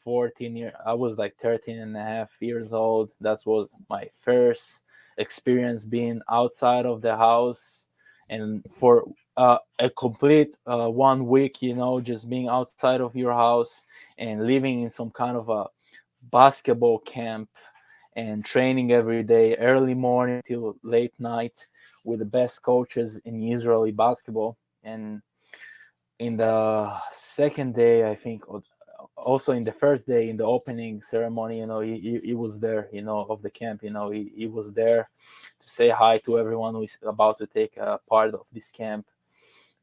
14 year. I was like 13 and a half years old. That was my first experience being outside of the house, and for a complete 1 week, just being outside of your house and living in some kind of a basketball camp and training every day, early morning till late night, with the best coaches in Israeli basketball. And in the second day, I think, also in the first day, in the opening ceremony, he was there, of the camp. He was there to say hi to everyone who is about to take a part of this camp.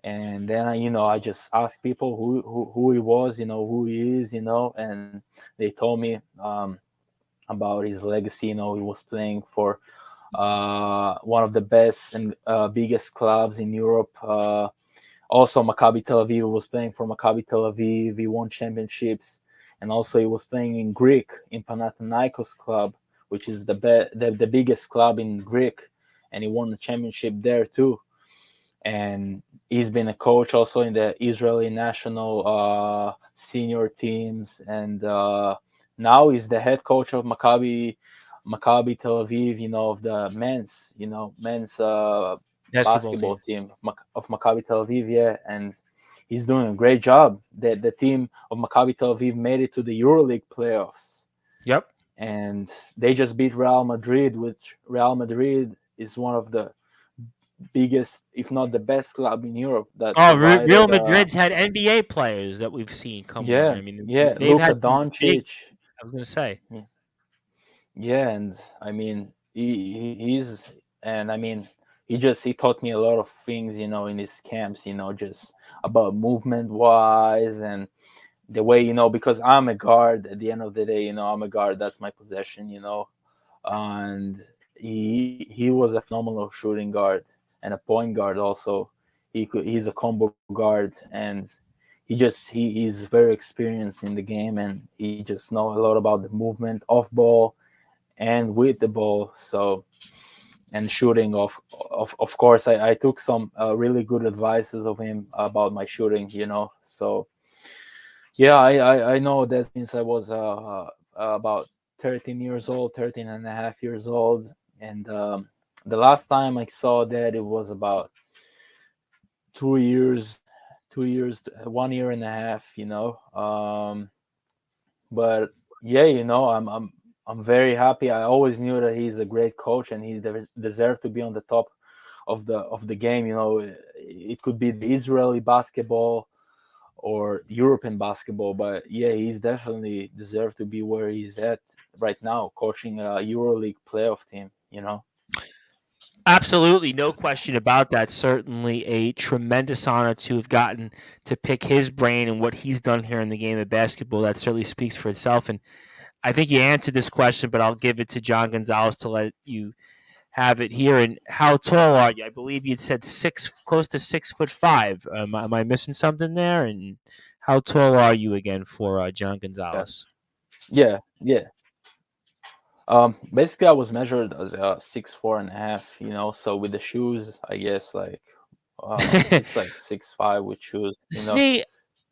And then I just asked people who he was, who he is, and they told me about his legacy. He was playing for one of the best and biggest clubs in Europe. Also, Maccabi Tel Aviv was playing for Maccabi Tel Aviv. He won championships, and also he was playing in Greek in Panathinaikos club, which is the biggest club in Greek. and he won the championship there too. And he's been a coach also in the Israeli national senior teams, and now he's the head coach of Maccabi Tel Aviv, of the men's Basketball basketball team. team of Maccabi Tel Aviv, yeah, and he's doing a great job. The team of Maccabi Tel Aviv made it to the EuroLeague playoffs, Yep. and they just beat Real Madrid, which Real Madrid is one of the biggest, if not the best club in Europe that Oh, Real provided. Madrid's had NBA players that we've seen come over. Yeah, I mean, yeah, they've Luka had some big. Doncic. I was gonna say. Yeah, and I mean he's, and I mean he taught me a lot of things, in his camps, just about movement wise, and the way, because I'm a guard at the end of the day, I'm a guard, that's my possession, and he was a phenomenal shooting guard and a point guard also. He's a combo guard, and he's very experienced in the game, and he just know a lot about the movement off ball and with the ball. So, and shooting, of course, I took some really good advices of him about my shooting, so yeah, I know that since I was about 13 years old, 13 and a half years old. And the last time I saw that, it was about 2 years, 2 years, 1 year and a half, but yeah, I'm very happy. I always knew that he's a great coach, and he deserved to be on the top of the game. It could be the Israeli basketball or European basketball, but yeah, he's definitely deserved to be where he's at right now, coaching a EuroLeague playoff team. Absolutely, no question about that. Certainly a tremendous honor to have gotten to pick his brain and what he's done here in the game of basketball. That certainly speaks for itself. And I think you answered this question, but I'll give it to John Gonzalez to let you have it here. And how tall are you? I believe you'd said close to 6'5". Am I missing something there? And how tall are you again for John Yeah, Gonzalez? yeah, yeah. Basically, I was measured as 6'4" and a half. So with the shoes, I guess like it's like 6'5" with shoes. See,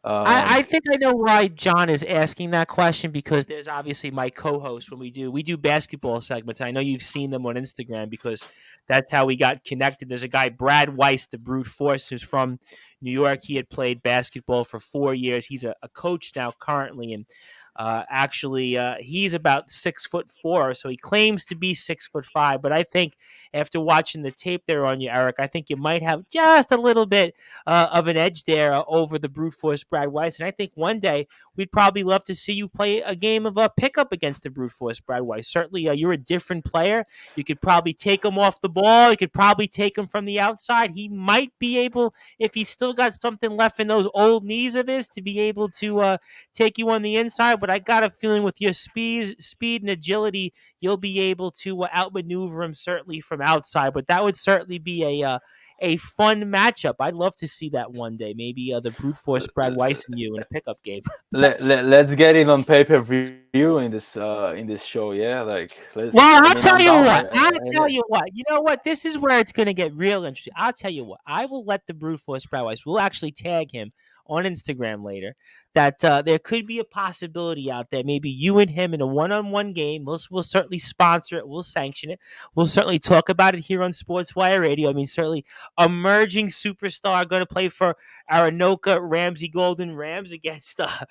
I Um, think I know why John is asking that question, because there's obviously my co-host when we do basketball segments. I know you've seen them on Instagram because that's how we got connected. There's a guy, Brad Weiss, the brute force, who's from New York. He had played basketball for 4 years. He's a coach now currently, and actually he's about 6'4", so he claims to be 6'5". But I think after watching the tape there on you, Arik, I think you might have just a little bit of an edge there over the brute force Brad Weiss. And I think one day we'd probably love to see you play a game of pickup against the brute force Brad Weiss. Certainly, you're a different player. You could probably take him off the ball. You could probably take him from the outside. He might be able, if he's still got something left in those old knees of his, to be able to take you on the inside. But I got a feeling with your speed and agility, you'll be able to outmaneuver him certainly from outside. But that would certainly be a fun matchup. I'd love to see that one day. Maybe the brute force Brad Weiss and you in a pickup game. let's get it on pay-per-view in this show. Yeah, like let's. Well, I I'll mean, I'm tell you down. what. I'll tell you what. You know what? This is where it's going to get real interesting. I'll tell you what. I will let the brute force Brad Weiss. We'll actually tag him on Instagram later. That there could be a possibility out there. Maybe you and him in a one-on-one game. We'll certainly sponsor it. We'll sanction it. We'll certainly talk about it here on Sportswire Radio. I mean, certainly emerging superstar going to play for Aranoka Ramsey Golden Rams against. I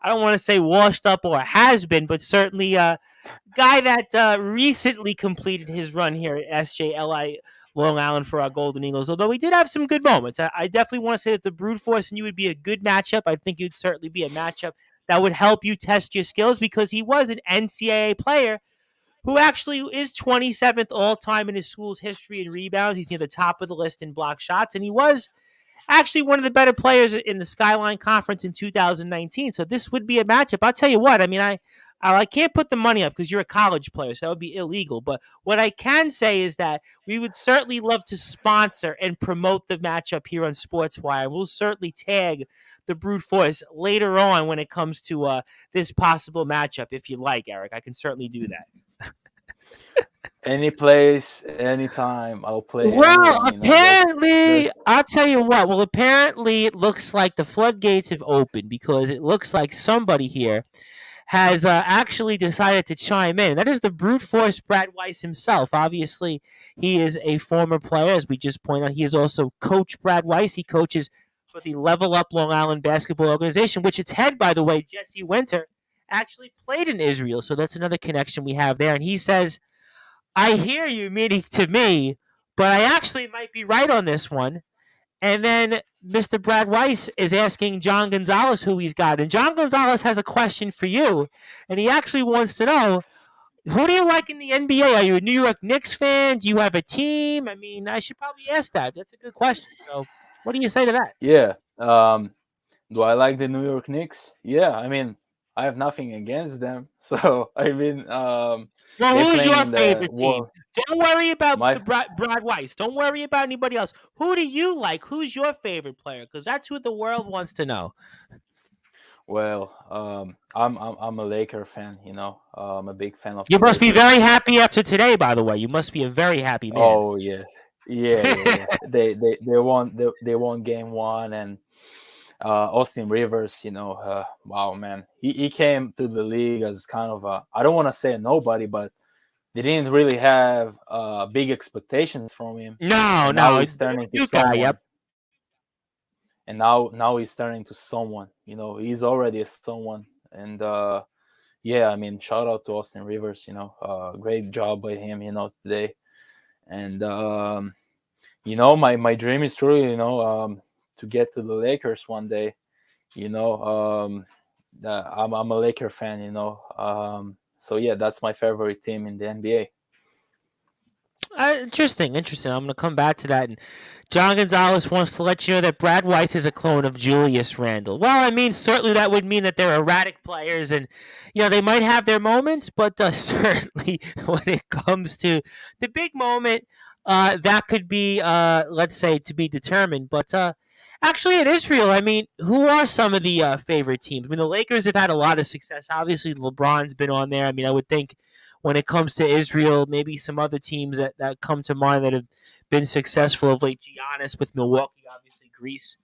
don't want to say washed up or has been, but certainly guy that recently completed his run here at SJLI Long Island for our Golden Eagles, although he did have some good moments. I definitely want to say that the brute force and you would be a good matchup. I think you'd certainly be a matchup that would help you test your skills, because he was an NCAA player who actually is 27th all time in his school's history in rebounds. He's near the top of the list in block shots, and he was actually one of the better players in the Skyline Conference in 2019. So this would be a matchup. I'll tell you what. I mean, I can't put the money up because you're a college player, so that would be illegal. But what I can say is that we would certainly love to sponsor and promote the matchup here on Sportswire. We'll certainly tag the brute force later on when it comes to this possible matchup, if you like, Arik. I can certainly do that. Any place, anytime, I'll play Well, anyone. apparently, There's I'll tell you what. Well, apparently, it looks like the floodgates have opened because it looks like somebody here has actually decided to chime in. That is the brute force Brad Weiss himself. Obviously, he is a former player, as we just pointed out. He is also Coach Brad Weiss. He coaches for the Level Up Long Island Basketball Organization, which its head, by the way, Jesse Winter, actually played in Israel. So that's another connection we have there. And he says, I hear you, meaning to me, but I actually might be right on this one. And then Mr. Brad Weiss is asking John Gonzalez who he's got. And John Gonzalez has a question for you. And he actually wants to know, who do you like in the NBA? Are you a New York Knicks fan? Do you have a team? I mean, I should probably ask that. That's a good question. So, what do you say to that? yeah. Do I like the New York Knicks? Yeah, I mean, I have nothing against them. So I mean, Well, they're who's playing your in the favorite team? world. Don't worry about My the Brad Weiss. Don't worry about anybody else. Who do you like? Who's your favorite player? Because that's who the world wants to know. well, I'm a Laker fan. I'm a big fan of You the must be Lakers. very happy after today, by the way. You must be a very happy man. Oh yeah, yeah. They won game one, and Austin Rivers. Wow, man, he came to the league as kind of a, I don't want to say a nobody, but they didn't really have big expectations from him, No, and now no, he's they're turning a to new guy. Yep. someone. And now he's turning to someone. He's already a someone, and yeah, I mean, shout out to Austin Rivers. Great job by him. Today, and my dream is truly, to get to the Lakers one day. You know, I'm a Laker fan. So yeah, that's my favorite team in the NBA. Interesting, interesting. I'm going to come back to that. And John Gonzalez wants to let you know that Brad Weiss is a clone of Julius Randle. Well, I mean, certainly that would mean that they're erratic players, and they might have their moments, but certainly when it comes to the big moment, that could be, let's say, to be determined. But actually, in Israel, I mean, who are some of the favorite teams? I mean, the Lakers have had a lot of success. Obviously, LeBron's been on there. I mean, I would think when it comes to Israel, maybe some other teams that come to mind that have been successful of late. Giannis with Milwaukee, obviously Greece,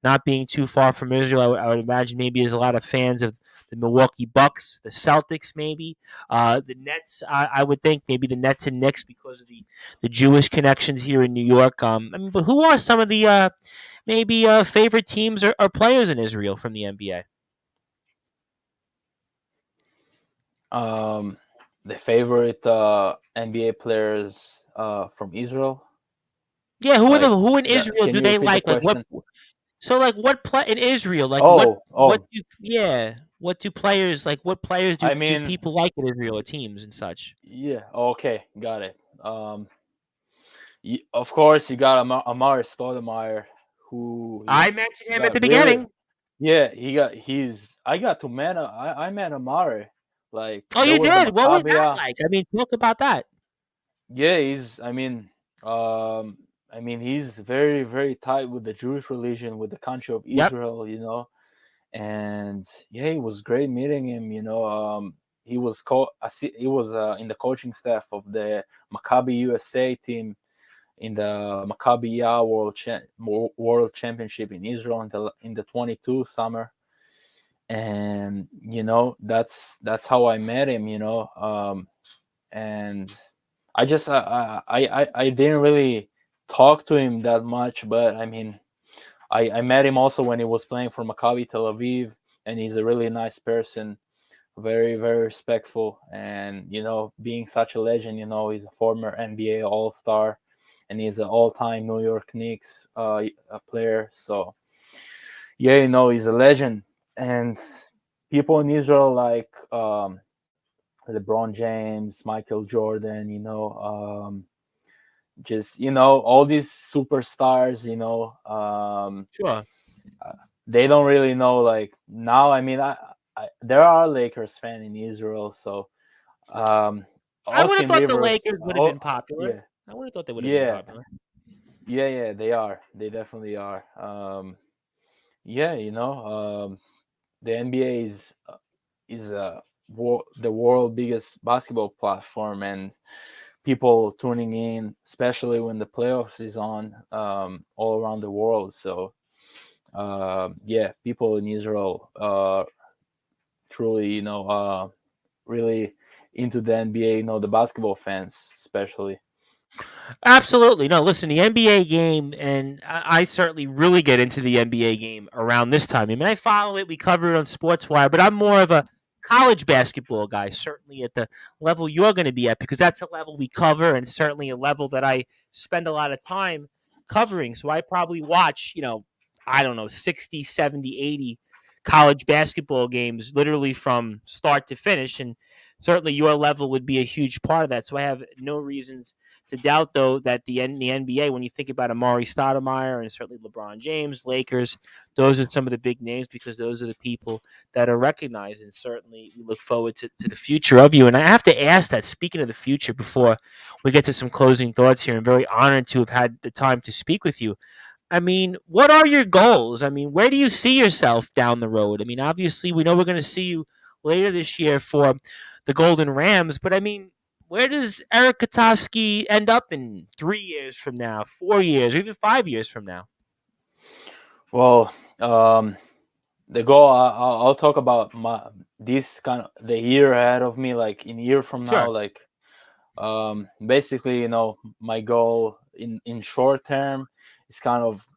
not being too far from Israel. I would imagine maybe there's a lot of fans of the Milwaukee Bucks, the Celtics, maybe the Nets. I would think maybe the Nets and Knicks because of the Jewish connections here in New York. I mean, but who are some of the maybe favorite teams or players in Israel from the NBA? Um, the favorite NBA players from Israel. Yeah, Like who in that. Israel Can do you they repeat the like? Like what? question? So like what play in Israel? Like Oh, what oh. do what do players like? What players I do mean, people like in Israel or teams and such? yeah. Okay, got it. Of course, you got Amar Stoudemire, who I he's mentioned him at the got really. beginning. Yeah, I got to met. I met Amar. Like Oh, there you was the did. What was that Maccabia. like? I mean, talk about that. Yeah, he's. I mean, he's very, very tight with the Jewish religion, with the country of Yep. Israel. And yeah, it was great meeting him. He was in the coaching staff of the Maccabi USA team in the Maccabi World Championship in Israel in the 22 summer. And that's how I met him. And I didn't really talk to him that much, but I mean, I met him also when he was playing for Maccabi Tel Aviv, and he's a really nice person, very, very respectful, and being such a legend. He's a former NBA All Star, and he's an all-time New York Knicks player. So yeah, he's a legend, and people in Israel like LeBron James, Michael Jordan, just all these superstars, Sure. they don't really know. Like now, I mean, there are Lakers fan in Israel, so um, I would have Austin thought the Rivers. Lakers would have Oh been popular. yeah, I would have thought they would have been yeah, popular. yeah. They are. They definitely are. Yeah, the NBA is the world biggest basketball platform, and people tuning in, especially when the playoffs is on, all around the world. So yeah, people in Israel truly, really into the NBA. The basketball fans, especially. Absolutely. No, listen, the NBA game, and I certainly really get into the NBA game around this time. I mean, I follow it. We cover it on Sportswire, but I'm more of a college basketball guy, certainly at the level you're going to be at, because that's a level we cover and certainly a level that I spend a lot of time covering. So I probably watch, I don't know, 60, 70, 80 college basketball games literally from start to finish. And certainly your level would be a huge part of that. So I have no reasons to doubt, though, that the NBA, when you think about Amari Stoudemire and certainly LeBron James, Lakers, those are some of the big names because those are the people that are recognized. And certainly we look forward to the future of you. And I have to ask that, speaking of the future, before we get to some closing thoughts here, I'm very honored to have had the time to speak with you. I mean, what are your goals? I mean, where do you see yourself down the road? I mean, obviously, we know we're going to see you later this year for the Golden Rams, but I mean, where does Arik Kotovsky end up in 3 years from now, 4 years, or even 5 years from now? Well, the goal. I'll talk about my this kind of the year ahead of me, like in a year from now, Sure. like basically, my goal in short term is kind of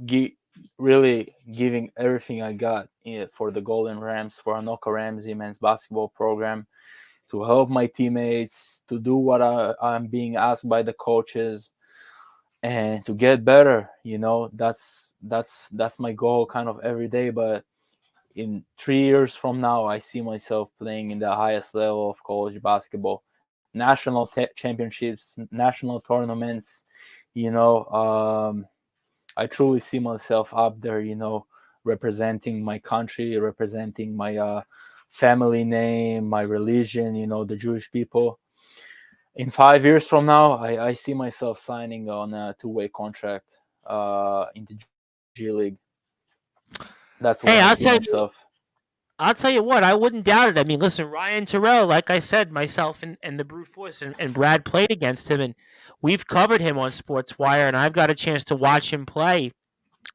gi- really giving everything I got for the Golden Rams, for Anoka Ramsey men's basketball program, to help my teammates, to do what I'm being asked by the coaches, and to get better. That's my goal, kind of every day. But in 3 years from now, I see myself playing in the highest level of college basketball, national championships, national tournaments. I truly see myself up there, representing my country, representing my family name, my religion, the Jewish people. In 5 years from now, I see myself signing on a two-way contract in the G League. That's where I see Hey, myself. I'll tell you what, I wouldn't doubt it. I mean, listen, Ryan Terrell, like I said, myself and the Brute Force and Brad played against him, and we've covered him on SportsWire, and I've got a chance to watch him play.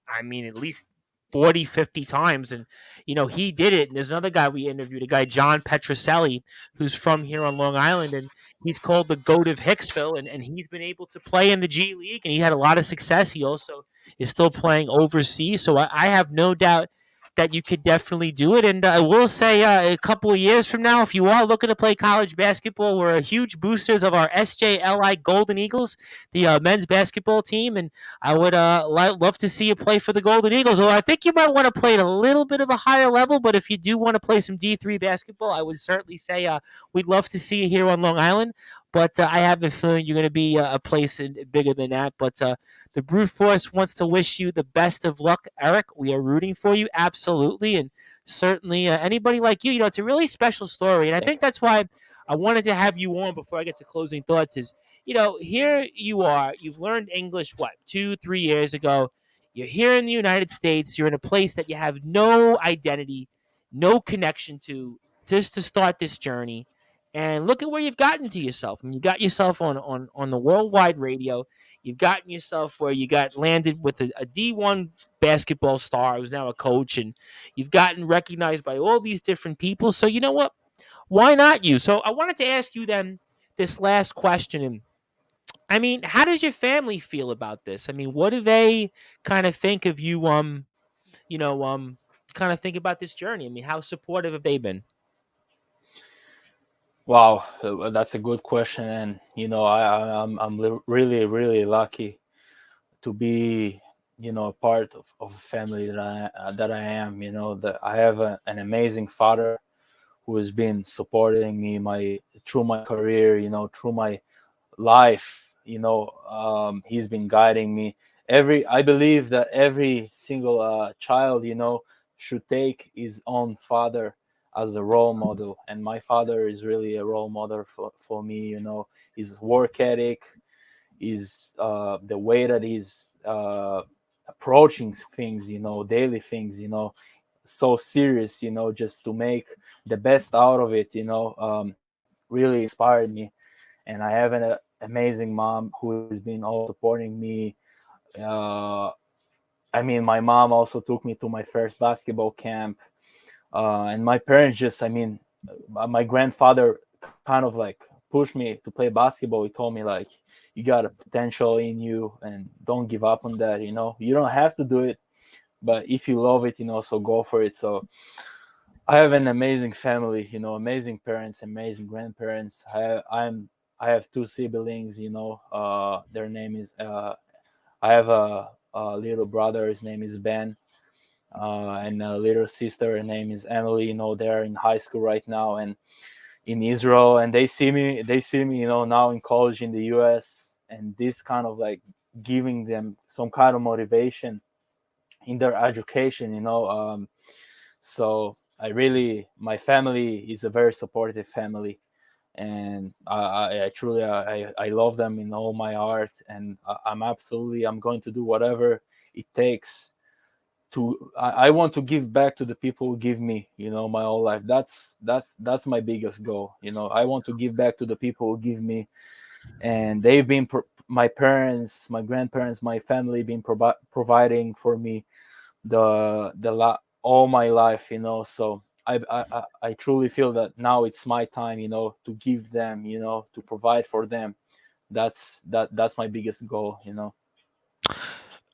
I mean, at least 40, 50 times. And, he did it. And there's another guy we interviewed, a guy, John Petroselli, who's from here on Long Island. And he's called the GOAT of Hicksville. And he's been able to play in the G League. And he had a lot of success. He also is still playing overseas. So I have no doubt that you could definitely do it. And I will say a couple of years from now, if you are looking to play college basketball, we're huge boosters of our SJLI Golden Eagles, the men's basketball team. And I would love to see you play for the Golden Eagles. Well, I think you might want to play at a little bit of a higher level, but if you do want to play some D3 basketball, I would certainly say we'd love to see you here on Long Island. But I have a feeling you're going to be a place bigger than that. But the Brute Force wants to wish you the best of luck, Arik. We are rooting for you, absolutely. And certainly anybody like you, it's a really special story. And I think that's why I wanted to have you on before I get to closing thoughts is, here you are. You've learned English, what, 2, 3 years ago? You're here in the United States. You're in a place that you have no identity, no connection to, just to start this journey. And look at where you've gotten to yourself. I mean, you got yourself on the worldwide radio. You've gotten yourself where you got landed with a D1 basketball star who's now a coach, and you've gotten recognized by all these different people. So you know what? Why not you? So I wanted to ask you then this last question. And I mean, how does your family feel about this? I mean, what do they kind of think of you? You know, um, kind of think about this journey. I mean, how supportive have they been? Wow, that's a good question, and I'm really really lucky to be a part of a family that I am. That I have an amazing father who has been supporting me my through my career, through my life. He's been guiding me. I believe that every single child, should take his own father as a role model, and my father is really a role model for me. His work ethic, is the way that he's approaching things, daily things, so serious, just to make the best out of it, really inspired me. and I have an amazing mom who has been all supporting me. Uh, I mean, my mom also took me to my first basketball camp, and my parents just, I mean, my grandfather kind of like pushed me to play basketball. He told me like, you got a potential in you, and don't give up on that. You don't have to do it, but if you love it, so go for it. So I have an amazing family, amazing parents, amazing grandparents. I have two siblings, their name is I have a little brother. His name is Ben, and a little sister. Her name is Emily. They're in high school right now and in Israel, and they see me. They see me, now in college in the U.S. And this kind of like giving them some kind of motivation in their education. So my family is a very supportive family, and I truly I love them in all my heart, and I'm going to do whatever it takes to I want to give back to the people who give me, my whole life. That's my biggest goal. I want to give back to the people who give me, and they've been my parents, my grandparents, my family been providing for me all my life. So I truly feel that now it's my time, to give them, to provide for them. That's my biggest goal.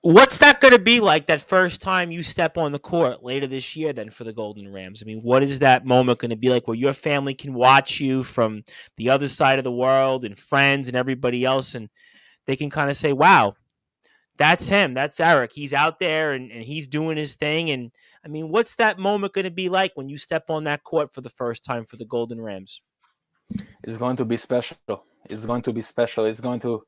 What's that going to be like that first time you step on the court later this year then for the Golden Rams? I mean, what is that moment going to be like where your family can watch you from the other side of the world and friends and everybody else, and they can kind of say, wow, that's him. That's Arik. He's out there and he's doing his thing. And I mean, what's that moment going to be like when you step on that court for the first time for the Golden Rams? It's going to be special. It's going to be special. It's going to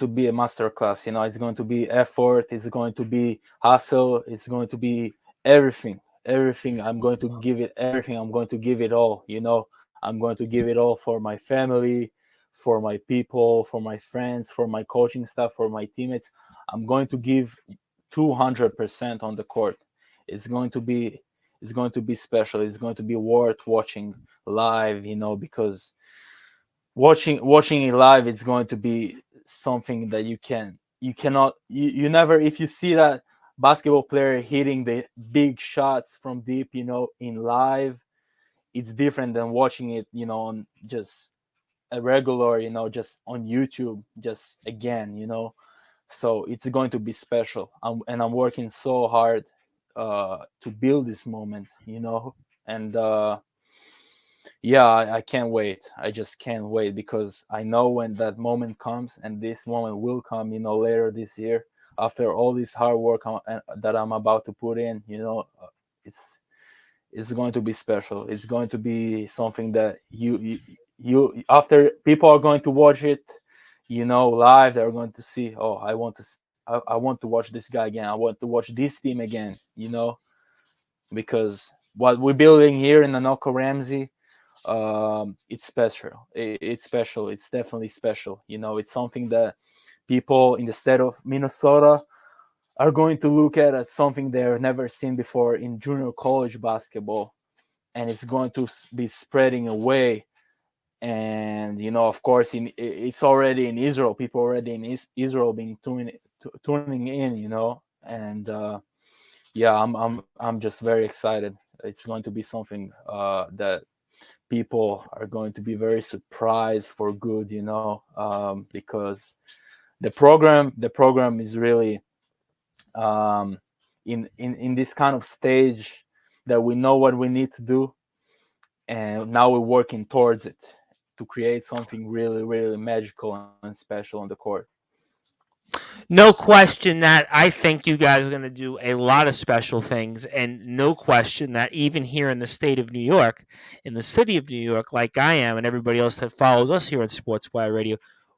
be a master class. It's going to be effort. It's going to be hustle. It's going to be everything. I'm going to give it everything. I'm going to give it all. I'm going to give it all for my family, for my people, for my friends, for my coaching staff, for my teammates. I'm going to give 200% on the court. It's going to be it's going to be special. It's going to be worth watching live, because watching it live, it's going to be something that you never, if you see that basketball player hitting the big shots from deep, in live, it's different than watching it, on just a regular, just on YouTube, just again, so it's going to be special. And I'm working so hard to build this moment, and yeah, I can't wait. I just can't wait, because I know when that moment comes, and this moment will come, later this year, after all this hard work that I'm about to put in. It's it's going to be special. It's going to be something that after people are going to watch it, live. They're going to see. Oh, I want to watch this guy again. I want to watch this team again. Because what we're building here in Anoka Ramsey, it's special. It's special. It's definitely special. It's something that people in the state of Minnesota are going to look at as something they've never seen before in junior college basketball, and it's going to be spreading away. And of course, it's already in Israel. People already in Israel being tuning in. And yeah, I'm just very excited. It's going to be something that people are going to be very surprised for good, because the program is really in this kind of stage that we know what we need to do, and now we're working towards it to create something really, really magical and special on the court. No question that I think you guys are going to do a lot of special things, and no question that even here in the state of New York, in the city of New York, like I am, and everybody else that follows us here on Sportswire Radio,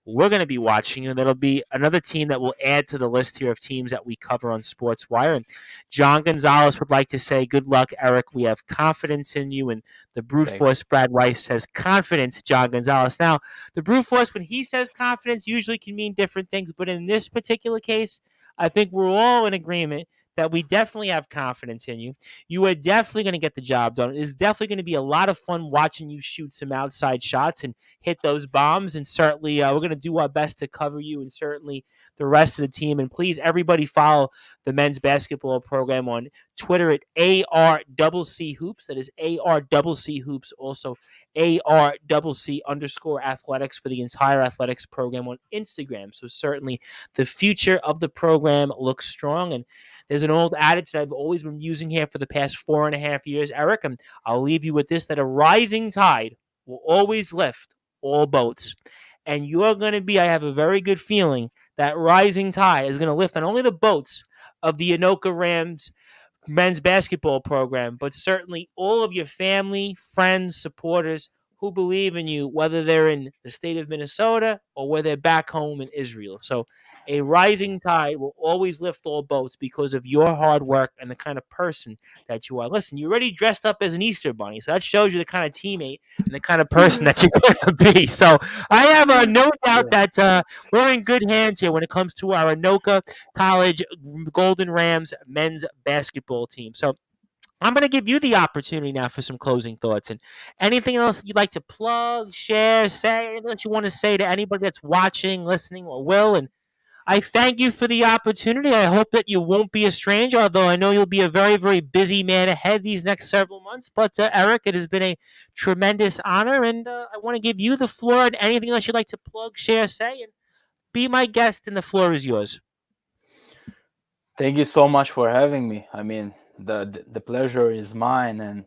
we're going to be watching you. And that'll be another team that will add to the list here of teams that we cover on Sportswire. And John Gonzalez would like to say, good luck, Arik. We have confidence in you. And the brute Thank force, Brad Weiss, says confidence, John Gonzalez. Now, the brute force, when he says confidence, usually can mean different things. But in this particular case, I think we're all in agreement that we definitely have confidence in you. You are definitely going to get the job done. It's definitely going to be a lot of fun watching you shoot some outside shots and hit those bombs. And certainly, we're going to do our best to cover you and certainly the rest of the team. And please, everybody, follow the men's basketball program on Twitter at ARCC Hoops. That is ARCC Hoops. Also, ARCC_athletics for the entire athletics program on Instagram. So certainly the future of the program looks strong. And there's an old adage that I've always been using here for the past 4.5 years, Arik, and I'll leave you with this, that a rising tide will always lift all boats. And you're going to be, I have a very good feeling, that rising tide is going to lift not only the boats of the Anoka Rams men's basketball program, but certainly all of your family, friends, supporters who believe in you, whether they're in the state of Minnesota or whether they're back home in Israel. So a rising tide will always lift all boats because of your hard work and the kind of person that you are. Listen, you're already dressed up as an Easter bunny, so that shows you the kind of teammate and the kind of person that you're going to be. So I have no doubt that we're in good hands here when it comes to our Anoka College Golden Rams men's basketball team. So I'm going to give you the opportunity now for some closing thoughts and anything else you'd like to plug, share, say, anything that you want to say to anybody that's watching, listening, or will. And I thank you for the opportunity. I hope that you won't be a stranger, although I know you'll be a very, very busy man ahead these next several months. But Arik, it has been a tremendous honor, and I want to give you the floor and anything else you'd like to plug, share, say, and be my guest, and the floor is yours. Thank you so much for having me. I mean, the pleasure is mine, and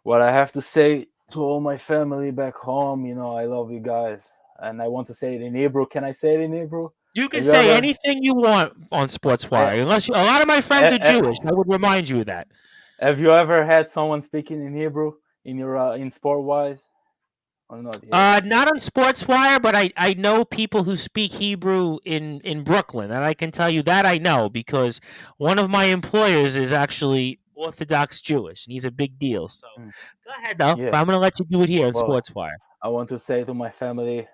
what I have to say to all my family back home, I love you guys, and I want to say it in Hebrew. Can I say it in Hebrew? You can Have you say ever? anything you want on Sportswire, eh, unless a lot of my friends are eh, Jewish. I would remind you of that. Have you ever had someone speaking in Hebrew in your in sport wise or not yet? Not on Sportswire, but I know people who speak Hebrew in Brooklyn, and I can tell you that I know because one of my employers is actually Orthodox Jewish, and he's a big deal. So Mm. go ahead, though. Yeah. But I'm going to let you do it here on Well, Sportswire. I want to say to my family,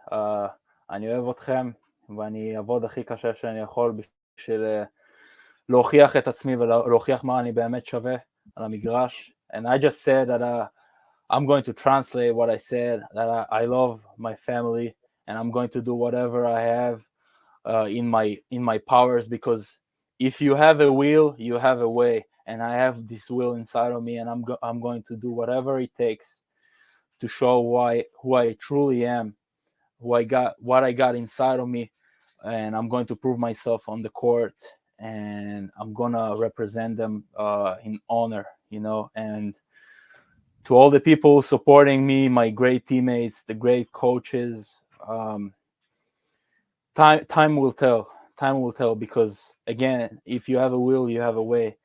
אני אוהב אתכם, ואני אעבוד הכי קשה שאני יכול בשביל להוכיח את עצמי ולהוכיח מה אני באמת שווה על המגרש. And I just said that I'm going to translate what I said, that I love my family, and I'm going to do whatever I have in my powers, because if you have a will, you have a way, and I have this will inside of me, and I'm going to do whatever it takes to show who I truly am, what I got inside of me, and I'm going to prove myself on the court, and I'm gonna represent them in honor, and to all the people supporting me, my great teammates, the great coaches. Time will tell. Time will tell, because again, if you have a will, you have a way,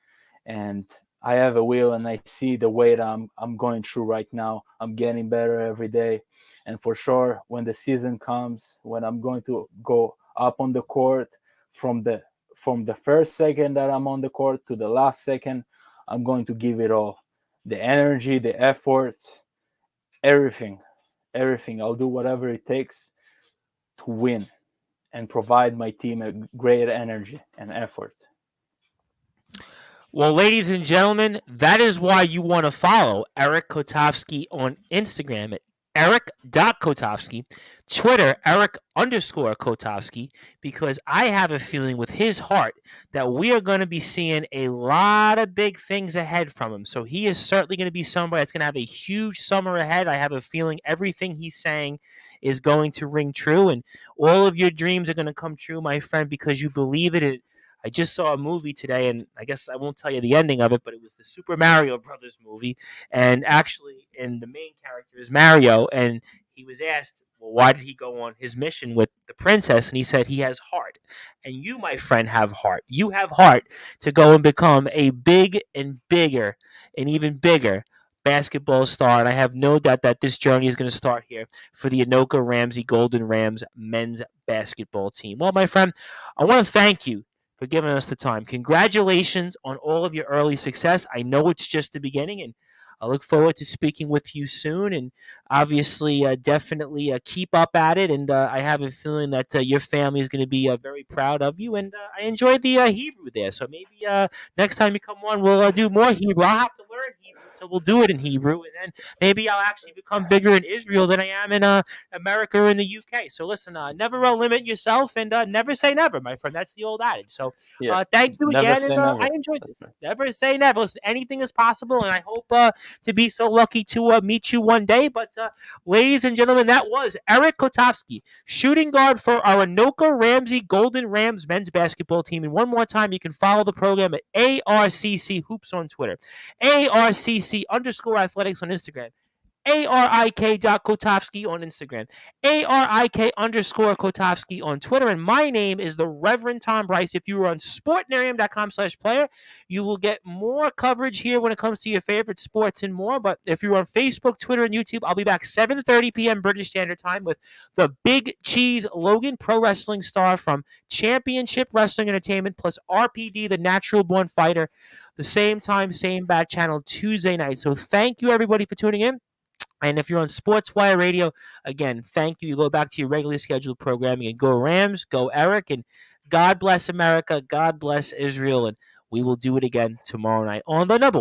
and I have a will, and I see the way that I'm going through right now. I'm getting better every day, and for sure, when the season comes, when I'm going to go up on the court, from the first second that I'm on the court to the last second, I'm going to give it all. The energy, the effort, everything. I'll do whatever it takes to win and provide my team a great energy and effort. Well, ladies and gentlemen, that is why you want to follow Arik Kotovsky on Instagram at Arik.Kotovsky, Twitter, Arik_Kotovsky, because I have a feeling with his heart that we are going to be seeing a lot of big things ahead from him. So he is certainly going to be somebody that's going to have a huge summer ahead. I have a feeling everything he's saying is going to ring true, and all of your dreams are going to come true, my friend, because you believe it. I just saw a movie today, and I guess I won't tell you the ending of it, but it was the Super Mario Brothers movie. And actually, in the main character is Mario, and he was asked, well, why did he go on his mission with the princess? And he said he has heart. And you, my friend, have heart. You have heart to go and become a big and bigger and even bigger basketball star. And I have no doubt that this journey is going to start here for the Anoka Ramsey Golden Rams men's basketball team. Well, my friend, I want to thank you for giving us the time. Congratulations on all of your early success. I know it's just the beginning, and I look forward to speaking with you soon, and obviously, definitely keep up at it. And I have a feeling that your family is going to be very proud of you. And I enjoyed the Hebrew there, so maybe next time you come on, we'll do more Hebrew. I'll have to learn Hebrew, so we'll do it in Hebrew, and then maybe I'll actually become bigger in Israel than I am in America or in the UK. So listen, never limit yourself, and never say never, my friend. That's the old adage. So Yeah, thank you never again, say and I never. enjoyed That's this. right. Never say never. Listen, anything is possible, and I hope to be so lucky to meet you one day. But ladies and gentlemen, that was Arik Kotovsky, shooting guard for our Anoka Ramsey Golden Rams men's basketball team. And one more time, you can follow the program at ARCC Hoops on Twitter, ARCC_athletics on Instagram, ARIK.Kotovsky on Instagram, ARIK_Kotovsky on Twitter. And my name is the Reverend Tom Bryce. If you are on sportnarium.com/player, you will get more coverage here when it comes to your favorite sports and more. But if you're on Facebook, Twitter, and YouTube, I'll be back 7:30 p.m. British Standard Time with the Big Cheese Logan, pro wrestling star from Championship Wrestling Entertainment, plus RPD, the Natural Born Fighter. The same time, same bad channel, Tuesday night. So thank you, everybody, for tuning in. And if you're on Sportswire Radio, again, thank you. You go back to your regularly scheduled programming, and go Rams, go Arik, and God bless America, God bless Israel, and we will do it again tomorrow night on the number